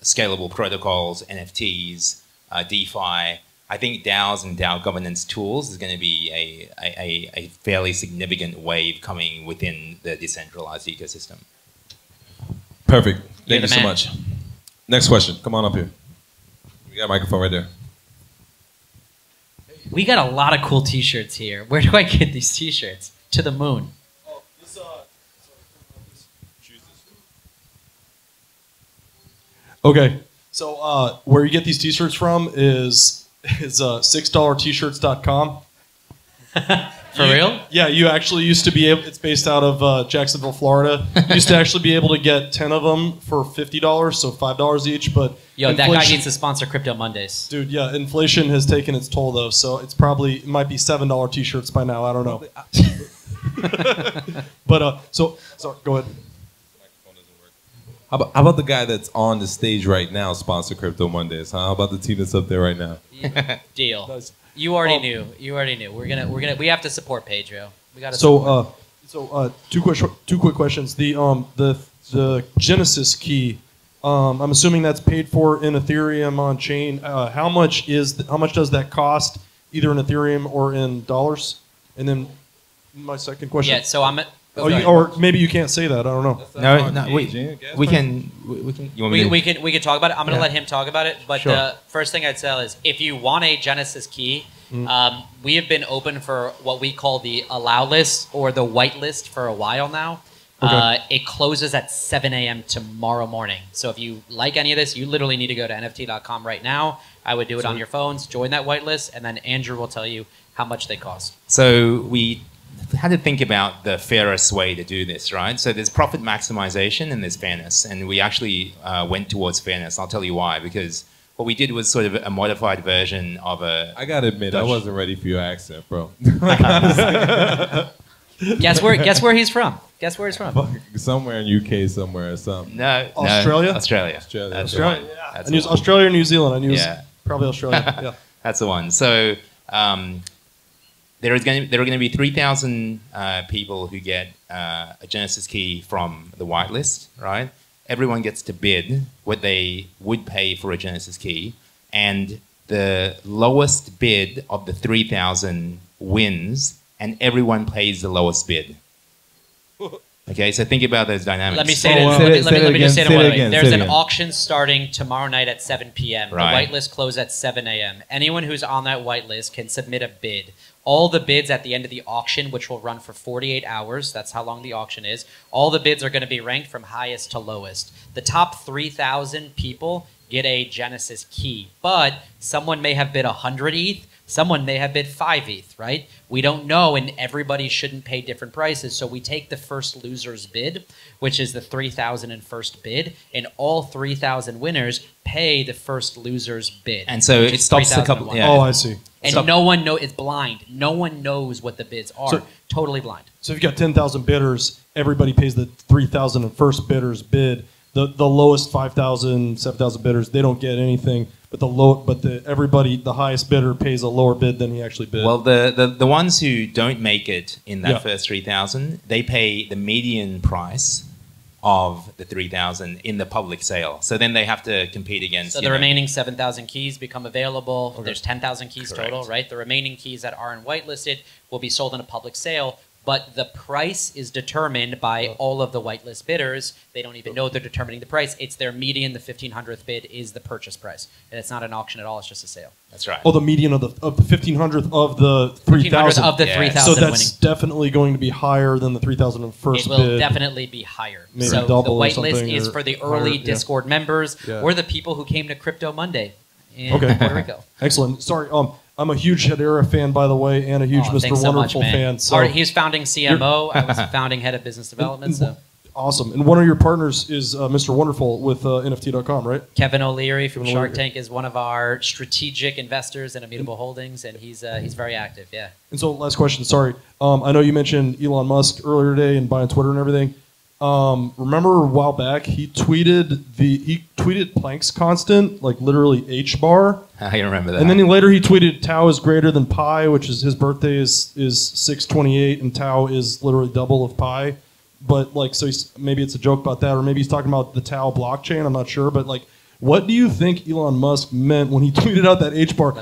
scalable protocols, NFTs, DeFi. I think DAOs and DAO governance tools is going to be a fairly significant wave coming within the decentralized ecosystem. Perfect. Thank you so much. Next question. Come on up here. We got a microphone right there. We got a lot of cool T-shirts here. Where do I get these T-shirts? To the moon. Oh, this Okay, so where you get these T-shirts from is $6tshirts.com. For real? Yeah, you actually used to be able. It's based out of Jacksonville, Florida. You used to actually be able to get 10 of them for $50, so $5 each. But that guy needs to sponsor Crypto Mondays. Dude, yeah, inflation has taken its toll though, so it might be $7 T-shirts by now. I don't know. But so go ahead. How about the guy that's on the stage right now sponsor Crypto Mondays? Huh? How about the team that's up there right now? Deal. Nice. You already knew. You already knew. We have to support Pedro. We got to. Two quick questions. The Genesis key. I'm assuming that's paid for in Ethereum on chain. How much does that cost, either in Ethereum or in dollars? And then my second question. Yeah. So I'm. Or maybe you can't say that. I don't know. No, we can. We can talk about it. I'm going to let him talk about it. But sure. The first thing I'd say is, if you want a Genesis key, we have been open for what we call the allow list or the white list for a while now. Okay. It closes at 7 a.m. tomorrow morning. So if you like any of this, you literally need to go to NFT.com right now. I would do it on your phones. Join that white list, and then Andrew will tell you how much they cost. So we had to think about the fairest way to do this, right? So there's profit maximization and there's fairness. And we actually went towards fairness. I'll tell you why. Because what we did was sort of a modified version of a... I got to admit, I wasn't ready for your accent, bro. Guess where he's from? Guess where he's from? Somewhere in UK, somewhere or something. No, Australia? Australia. Australia. I knew Australia or New Zealand. I knew it was probably Australia. Yeah. That's the one. So... There are going to be 3,000 people who get a Genesis key from the whitelist, right? Everyone gets to bid what they would pay for a Genesis key, and the lowest bid of the 3,000 wins, and everyone pays the lowest bid. Okay, so think about those dynamics. Let me say it. Let me just say it one way. There's an auction starting tomorrow night at 7 p.m. Right. The whitelist closes at 7 a.m. Anyone who's on that whitelist can submit a bid. All the bids at the end of the auction, which will run for 48 hours, that's how long the auction is, all the bids are going to be ranked from highest to lowest. The top 3,000 people get a Genesis key, but someone may have bid 100 ETH, someone may have bid 5 ETH, right? We don't know, and everybody shouldn't pay different prices, so we take the first loser's bid, which is the 3,000 and first bid, and all 3,000 winners pay the first loser's bid. And so it stops a couple. Yeah. Oh, I see. And no one knows, it's blind. No one knows what the bids are. So- Totally blind. So if you've got 10,000 bidders, everybody pays the 3,000 and first bidder's bid. The lowest 5,000, 7,000 bidders, they don't get anything. But the highest bidder pays a lower bid than he actually bid. Well, the ones who don't make it in that Yeah. first 3,000, they pay the median price of the 3,000 in the public sale. So then they have to compete against. So the remaining 7,000 keys become available. Okay. There's 10,000 keys Correct. total, right? The remaining keys that aren't whitelisted will be sold in a public sale, but the price is determined by all of the whitelist bidders. They don't even know they're determining the price. It's their median. The 1,500th bid is the purchase price, and it's not an auction at all. It's just a sale. That's right. Oh, the median of the 1,500th of the 3,000. 1,500th of the Yeah. 3,000 So that's winning. definitely going to be higher than the 3,000 and first It will bid. definitely be higher. Maybe so double the or whitelist something, is or for the higher, early yeah. Discord members Yeah. or the people who came to Crypto Monday in Okay. Puerto Rico. Excellent. Sorry, I'm a huge Hedera fan, by the way, and a huge Oh, Mr. thanks so much, Wonderful man. fan. So He was founding CMO. I was founding head of business development. So awesome. And one of your partners is Mr. Wonderful with NFT.com, right? Kevin O'Leary from Kevin Shark O'Leary. Tank is one of our strategic investors in Immutable Holdings, and he's very active. Yeah. And so, last question. Sorry, I know you mentioned Elon Musk earlier today and buying Twitter and everything. Remember a while back he tweeted Planck's constant, like literally H bar. I remember that. And then later he tweeted tau is greater than pi, which is his birthday is 628, and tau is literally double of pi. But like, so maybe it's a joke about that, or maybe he's talking about the tau blockchain. I'm not sure, but like, what do you think Elon Musk meant when he tweeted out that H bar?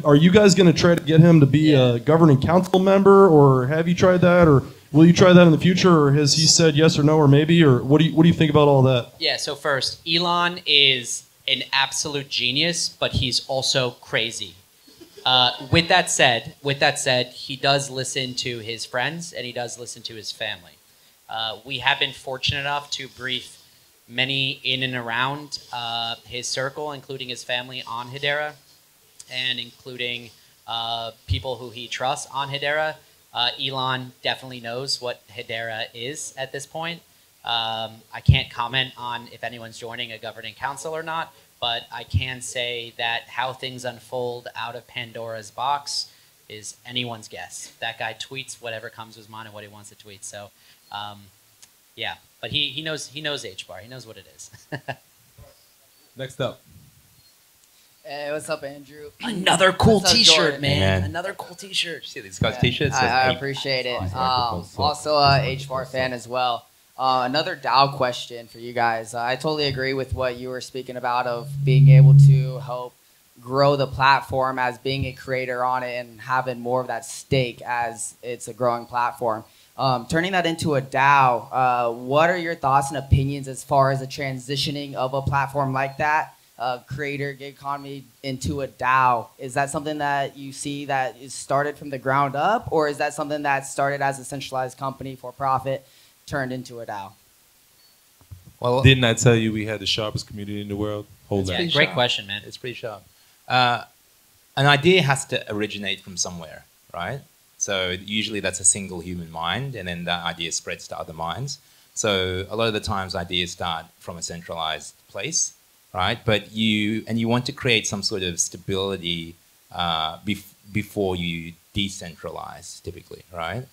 Are you guys going to try to get him to be a governing council member, or have you tried that, or will you try that in the future, or has he said yes or no or maybe, or what do you think about all that? Yeah. So first, Elon is an absolute genius, but he's also crazy. With that said, he does listen to his friends and he does listen to his family. We have been fortunate enough to brief many in and around his circle, including his family on Hedera, and including people who he trusts on Hedera. Elon definitely knows what Hedera is at this point. I can't comment on if anyone's joining a governing council or not, but I can say that how things unfold out of Pandora's box is anyone's guess. That guy tweets whatever comes to his mind and what he wants to tweet. So, yeah, but he knows H-bar. He knows what it is. Next up. Hey, what's up, Andrew? Another cool What's up, T-shirt, Jordan? man. Man. Another cool T-shirt. See these guys' t-shirts? I appreciate it. Also, a H-bar fan as well. Another DAO question for you guys. I totally agree with what you were speaking about of being able to help grow the platform as being a creator on it and having more of that stake as it's a growing platform. Turning that into a DAO, what are your thoughts and opinions as far as the transitioning of a platform like that, creator gig economy, into a DAO? Is that something that you see that is started from the ground up, or is that something that started as a centralized company for profit, turned into a DAO? Well, Didn't I tell you we had the sharpest community in the world? Hold Yeah, that. great question, man. it's pretty sharp. An idea has to originate from somewhere, right? So usually that's a single human mind, and then that idea spreads to other minds. So a lot of the times ideas start from a centralized place, right? But you want to create some sort of stability before you decentralize, typically, right?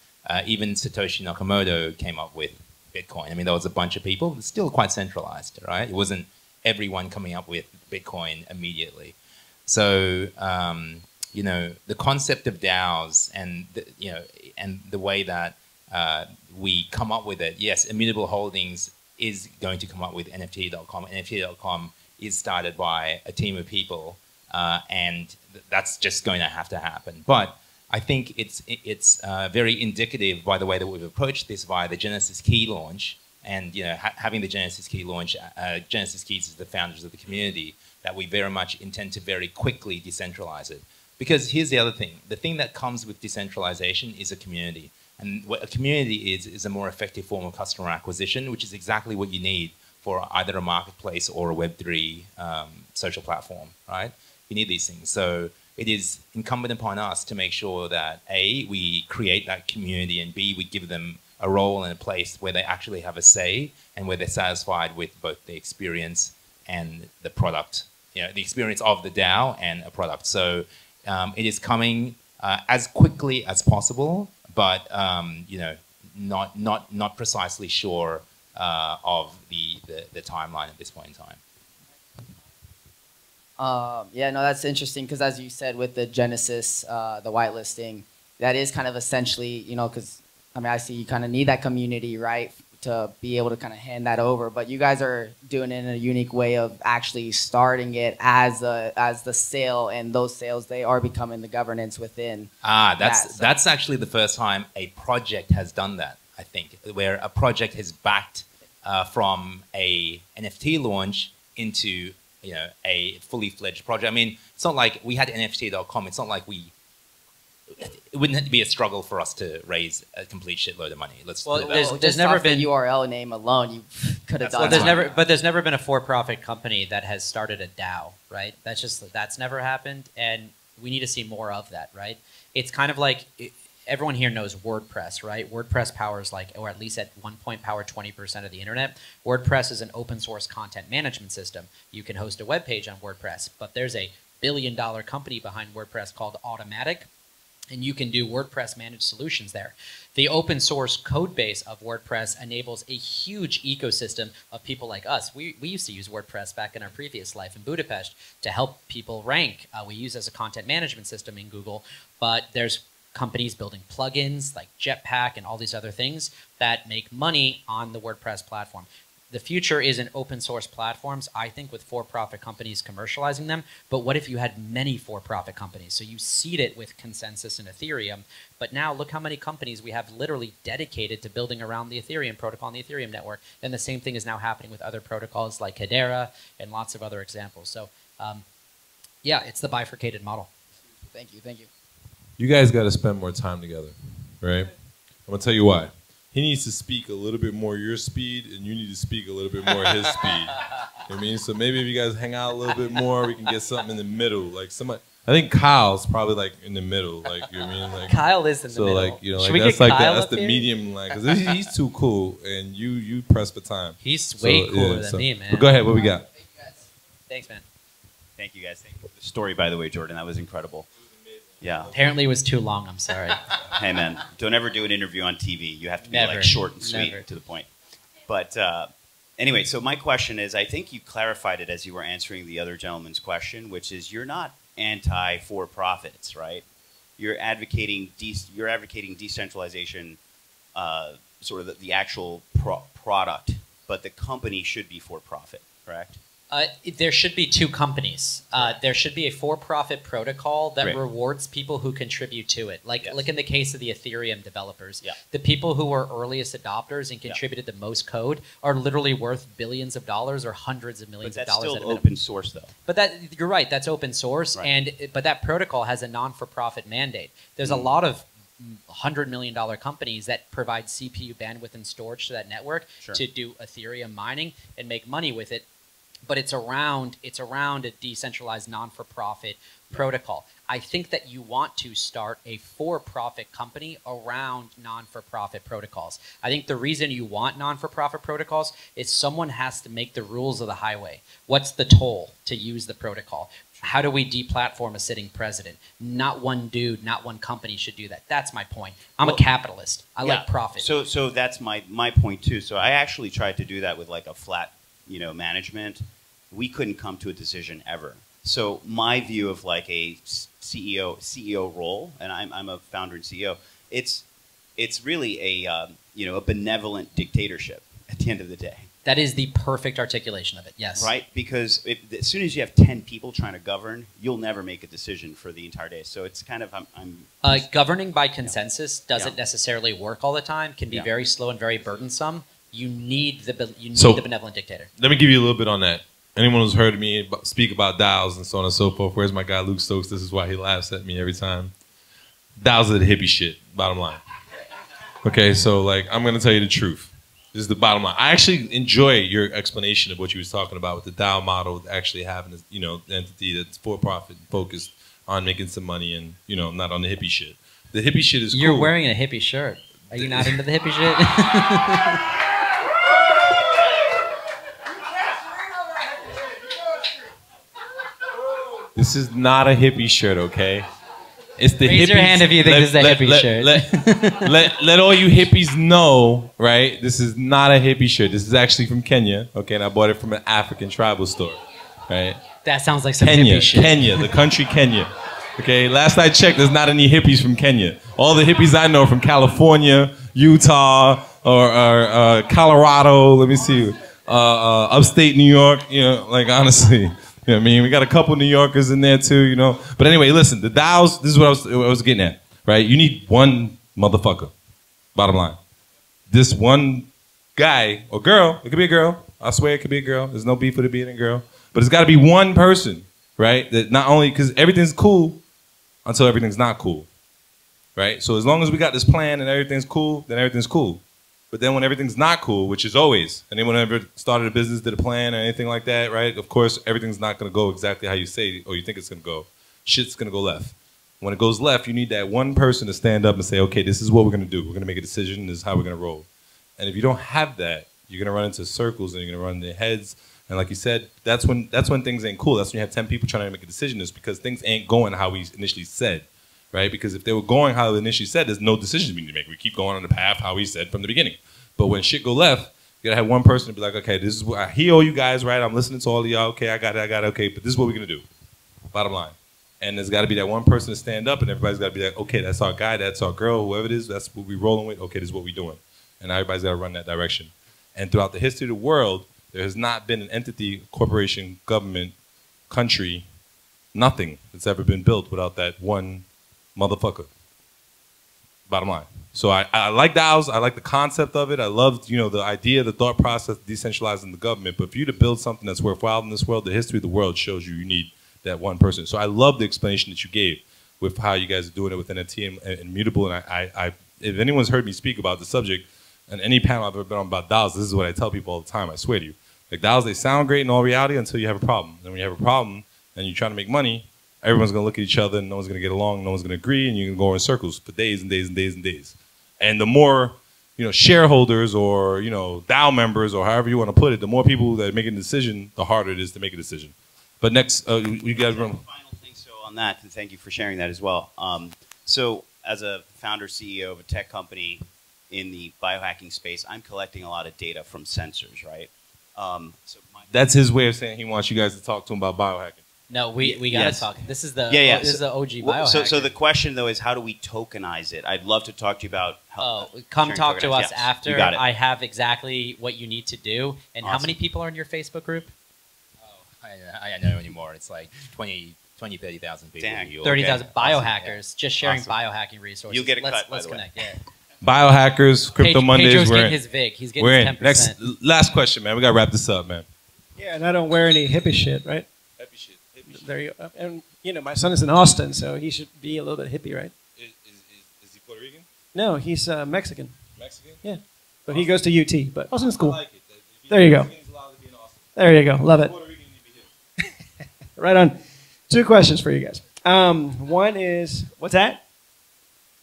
Even Satoshi Nakamoto came up with Bitcoin. I mean, there was a bunch of people, but still quite centralized, right? It wasn't everyone coming up with Bitcoin immediately. So, the concept of DAOs and the way that we come up with it. Yes, Immutable Holdings is going to come up with NFT.com. NFT.com is started by a team of people, and that's just going to have to happen. But I think it's very indicative by the way that we've approached this via the Genesis Key launch, and having the Genesis Key launch. Genesis Keys is the founders of the community, that we very much intend to very quickly decentralize it. Because here's the other thing: the thing that comes with decentralization is a community, and what a community is a more effective form of customer acquisition, which is exactly what you need for either a marketplace or a Web3 social platform, right? You need these things. So it is incumbent upon us to make sure that A, we create that community, and B, we give them a role and a place where they actually have a say and where they're satisfied with both the experience and the product, the experience of the DAO and a product. So it is coming as quickly as possible, but not precisely sure of the timeline at this point in time. Yeah, no, that's interesting because as you said with the Genesis, the whitelisting, that is kind of essentially, because I see you kind of need that community, right, to be able to kind of hand that over. But you guys are doing it in a unique way of actually starting it as the sale, and those sales, they are becoming the governance within. That's actually the first time a project has done that, I think, where a project has backed from a NFT launch into a fully fledged project. I mean, it's not like we had NFT.com. It's not like it wouldn't be a struggle for us to raise a complete shitload of money. There's never been the URL name alone. You could have done. There's never been a for-profit company that has started a DAO, right? That's never happened, and we need to see more of that, right? It's kind of like everyone here knows WordPress, right? WordPress powers or at least at one point powered 20% of the internet. WordPress is an open source content management system. You can host a web page on WordPress, but there's a billion-dollar company behind WordPress called Automatic, and you can do WordPress managed solutions there. The open source code base of WordPress enables a huge ecosystem of people like us. We used to use WordPress back in our previous life in Budapest to help people rank. We use it as a content management system in Google, but there's companies building plugins like Jetpack and all these other things that make money on the WordPress platform. The future is in open source platforms, I think, with for-profit companies commercializing them. But what if you had many for-profit companies? So you seed it with Consensus and Ethereum. But now look how many companies we have literally dedicated to building around the Ethereum protocol and the Ethereum network. And the same thing is now happening with other protocols like Hedera and lots of other examples. So yeah, it's the bifurcated model. Thank you. Thank you. You guys got to spend more time together, right? I'm going to tell you why. He needs to speak a little bit more your speed, and you need to speak a little bit more his speed. You know what I mean? So maybe if you guys hang out a little bit more, we can get something in the middle. Like somebody, I think Kyle's probably in the middle. You know what I mean? Kyle is in the middle. So that's the medium line. Because he's too cool, and you press for time. He's way cooler than me, man. But go ahead, what we got? Thanks, man. Thank you, guys. Thank you for the story, by the way, Jordan. That was incredible. Yeah. Apparently it was too long. I'm sorry. Hey, man, don't ever do an interview on TV. You have to be short and sweet to the point. But anyway, so my question is, I think you clarified it as you were answering the other gentleman's question, which is you're not anti-for-profits, right? You're advocating decentralization, sort of the actual product, but the company should be for-profit, correct? There should be two companies. There should be a for-profit protocol that rewards people who contribute to it. Like in the case of the Ethereum developers, the people who were earliest adopters and contributed the most code are literally worth billions of dollars or hundreds of millions of dollars. But that's still open source, though. But you're right. That's open source, but that protocol has a non-for-profit mandate. There's a lot of $100 million companies that provide CPU bandwidth and storage to that network to do Ethereum mining and make money with it. But it's around a decentralized non-for-profit protocol. I think that you want to start a for-profit company around non-for-profit protocols. I think the reason you want non-for-profit protocols is someone has to make the rules of the highway. What's the toll to use the protocol? How do we deplatform a sitting president? Not one dude, not one company should do that. That's my point. I'm a capitalist. I like profit. So that's my point too. So I actually tried to do that with a flat management. We couldn't come to a decision ever. So my view of a CEO role, and I'm a founder and CEO, it's really a benevolent dictatorship at the end of the day. That is the perfect articulation of it, yes. Right? Because as soon as you have 10 people trying to govern, you'll never make a decision for the entire day. So it's kind of, governing by consensus doesn't necessarily work all the time, can be very slow and very burdensome. You need the benevolent dictator. Let me give you a little bit on that. Anyone who's heard me speak about DAOs and so on and so forth, where's my guy Luke Stokes? This is why he laughs at me every time. DAOs are the hippie shit, bottom line. Okay, so like, I'm going to tell you the truth. This is the bottom line. I actually enjoy your explanation of what you was talking about with the DAO model, actually having, you know, the entity that's for-profit, focused on making some money and, you know, not on the hippie shit. The hippie shit is cool. You're wearing a hippie shirt. Are you not into the hippie shit? This is not a hippie shirt, okay? It's the Raise hippies. your hand if you think this is a hippie shirt. Let all you hippies know, right? This is not a hippie shirt. This is actually from Kenya, okay? And I bought it from an African tribal store, right? That sounds like some Kenya, hippie shit. Kenya, the country Kenya. Okay, last I checked, there's not any hippies from Kenya. All the hippies I know are from California, Utah, or Colorado. Let me see, upstate New York. You know, like honestly, you know what I mean. We got a couple New Yorkers in there too, you know. But anyway, listen, the DAOs. This is what I was getting at, right? You need one motherfucker. Bottom line, this one guy or girl. It could be a girl. I swear it could be a girl. There's no beef with it being a girl, but it's got to be one person, right? That not only because everything's cool until everything's not cool, right? So as long as we got this plan and everything's cool, then everything's cool. But then when everything's not cool, which is always, anyone ever started a business, did a plan or anything like that, right? Of course, everything's not going to go exactly how you say or you think it's going to go. Shit's going to go left. When it goes left, you need that one person to stand up and say, okay, this is what we're going to do. We're going to make a decision. This is how we're going to roll. And if you don't have that, you're going to run into circles and you're going to run into heads. And like you said, that's when things ain't cool. That's when you have 10 people trying to make a decision. Is because things ain't going how we initially said, right? Because if they were going how they initially said, there's no decisions we need to make. We keep going on the path how we said from the beginning. But when shit go left, you gotta have one person to be like, okay, this is what I hear all you guys, right? I'm listening to all of y'all. Okay, I got it, okay. But this is what we're gonna do. Bottom line. And there's got to be that one person to stand up, and everybody's got to be like, okay, that's our guy, that's our girl, whoever it is, that's what we're rolling with. Okay, this is what we're doing. And everybody's got to run that direction. And throughout the history of the world, there has not been an entity, corporation, government, country, nothing that's ever been built without that one motherfucker. Bottom line. So I like DAOs. I like the concept of it. I love, you know, the idea, the thought process, decentralizing the government. But for you to build something that's worthwhile in this world, the history of the world shows you need that one person. So I love the explanation that you gave with how you guys are doing it with NFT and Mutable. And I if anyone's heard me speak about the subject, on any panel I've ever been on about DAOs, this is what I tell people all the time, I swear to you. Like DAOs, they sound great in all reality until you have a problem. And when you have a problem and you're trying to make money, everyone's going to look at each other and no one's going to get along, no one's going to agree, and you can go in circles for days and days and days and days. And the more, you know, shareholders or, you know, DAO members or however you want to put it, the more people that are making a decision, the harder it is to make a decision. But next, you guys run. Final thing, so on that, and thank you for sharing that as well. So as a founder, CEO of a tech company in the biohacking space, I'm collecting a lot of data from sensors, right? That's his way of saying he wants you guys to talk to him about biohacking. No, we got to talk. This is the this is the OG well, biohacker. So the question though is, how do we tokenize it? I'd love to talk to you about how. Come talk to us after. You got it. I have exactly what you need to do. And Awesome. how many people are in your Facebook group? I don't know anymore. It's like 20, 30,000 people. Dang. 30,000 Okay. biohackers Awesome. just sharing Awesome. biohacking resources. You'll get a cut, by Let's the way. connect. Yeah. Biohackers, Crypto Mondays, Pedro's we're getting in. his VIG. He's getting We're his in. 10%. Next, last question, man. We got to wrap this up, man. Yeah, and I don't wear any hippie shit, right? Hippie shit. There you go. And, you know, my son is in Austin, so he should be a little bit hippie, right? Is he Puerto Rican? No, he's Mexican. Mexican? Yeah. But he goes to UT, but Austin's cool. I like it. There you go. There you go. Love it. Puerto Rican need to be here. Right on. 2 questions for you guys. One is, what's that?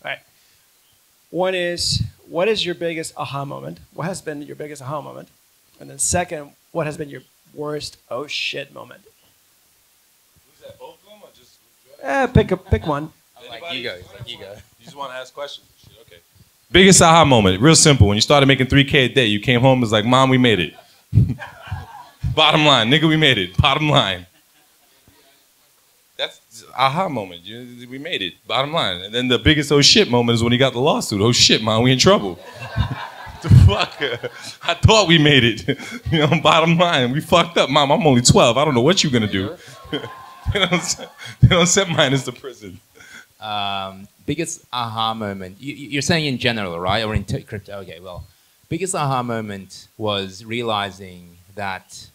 All right. One is, what is your biggest aha moment? What has been your biggest aha moment? And then second, what has been your worst oh shit moment? Who's that? Both of them or just? Pick one. Like you go. You go. You just want to ask questions. Shit, okay. Biggest aha moment, real simple. When you started making $3K a day, you came home and was like, Mom, we made it. Bottom line, nigga, we made it. Bottom line. That's aha moment. We made it. Bottom line. And then the biggest oh shit moment is when he got the lawsuit. Oh shit, Mom, we in trouble. The fuck? I thought we made it. You know, bottom line, we fucked up. Mom, I'm only 12. I don't know what you're gonna do. They don't send minors to prison. Biggest aha moment. You're saying in general, right? Or in crypto? Okay, well, biggest aha moment was realizing that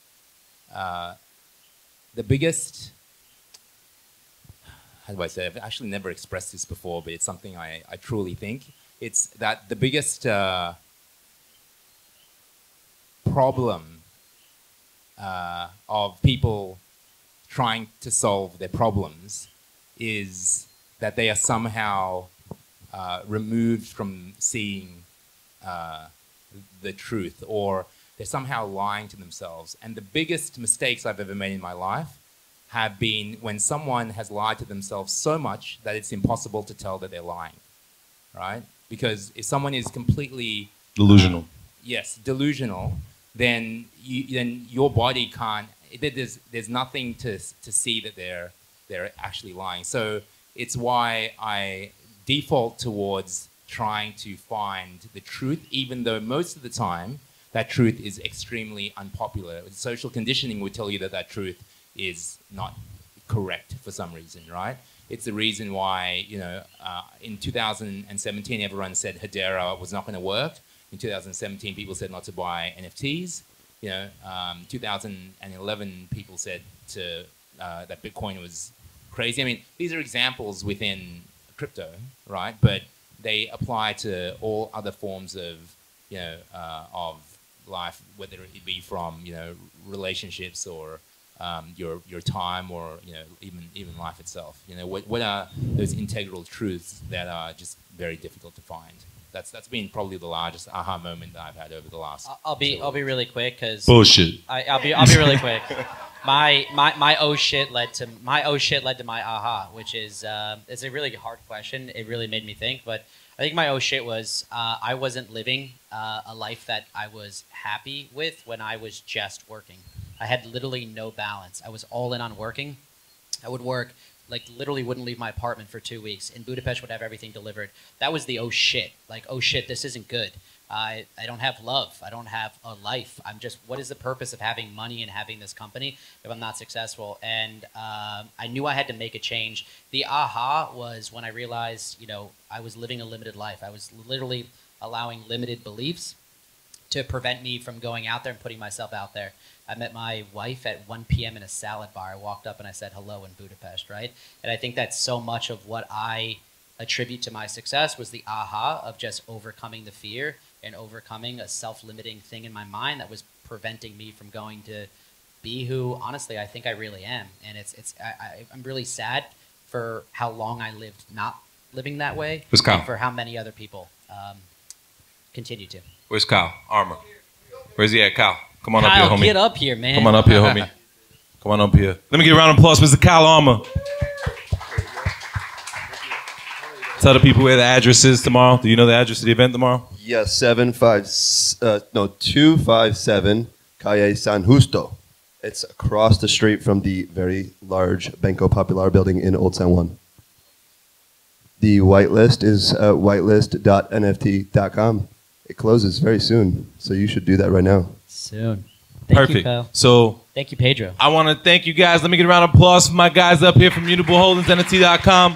the biggest, how do I say it? I've actually never expressed this before, but it's something I truly think. It's that the biggest problem of people trying to solve their problems is that they are somehow removed from seeing the truth, or they're somehow lying to themselves. And the biggest mistakes I've ever made in my life have been when someone has lied to themselves so much that it's impossible to tell that they're lying, right? Because if someone is completely delusional, yes, delusional, then your body can't. There's nothing to see that they're actually lying. So it's why I default towards trying to find the truth, even though most of the time that truth is extremely unpopular. Social conditioning would tell you that that truth is not correct for some reason, right? It's the reason why, you know, in 2017, everyone said Hedera was not going to work. In 2017, people said not to buy NFTs. You know, 2011, people said that Bitcoin was crazy. I mean, these are examples within crypto, right? But they apply to all other forms of, you know, of life, whether it be from, you know, relationships or your time, or, you know, even life itself. You know, what are those integral truths that are just very difficult to find? That's been probably the largest aha moment that I've had over the last. I'll be really quick because bullshit. I'll be really quick. My oh shit led to my aha, which is it's a really hard question. It really made me think, but I think my oh shit was I wasn't living a life that I was happy with when I was just working. I had literally no balance. I was all in on working. I would work, like, literally wouldn't leave my apartment for 2 weeks. In Budapest, would have everything delivered. That was the oh shit. Like, oh shit, this isn't good. I don't have love. I don't have a life. I'm just, what is the purpose of having money and having this company if I'm not successful? And I knew I had to make a change. The aha was when I realized, you know, I was living a limited life. I was literally allowing limited beliefs to prevent me from going out there and putting myself out there. I met my wife at 1 p.m. in a salad bar. I walked up and I said hello in Budapest, right? And I think that's so much of what I attribute to my success was the aha of just overcoming the fear and overcoming a self-limiting thing in my mind that was preventing me from going to be who, honestly, I think I really am. And I'm really sad for how long I lived not living that way. Where's Kyle? And for how many other people continue to. Where's Kyle? Armor. Where's he at, Kyle? Come on Kyle, up here, homie. Get up here, man. Come on up here, homie. Come on up here. Let me get a round of applause, Mr. Kyle Armor. Tell the people where the address is tomorrow. Do you know the address of the event tomorrow? Yes, 257 Calle San Justo. It's across the street from the very large Banco Popular building in Old San Juan. The whitelist is whitelist.nft.com. It closes very soon, so you should do that right now. Soon. Perfect. You, Kyle. So thank you, Pedro. I want to thank you guys. Let me get a round of applause for my guys up here from Mutable Holdings, NFT.com.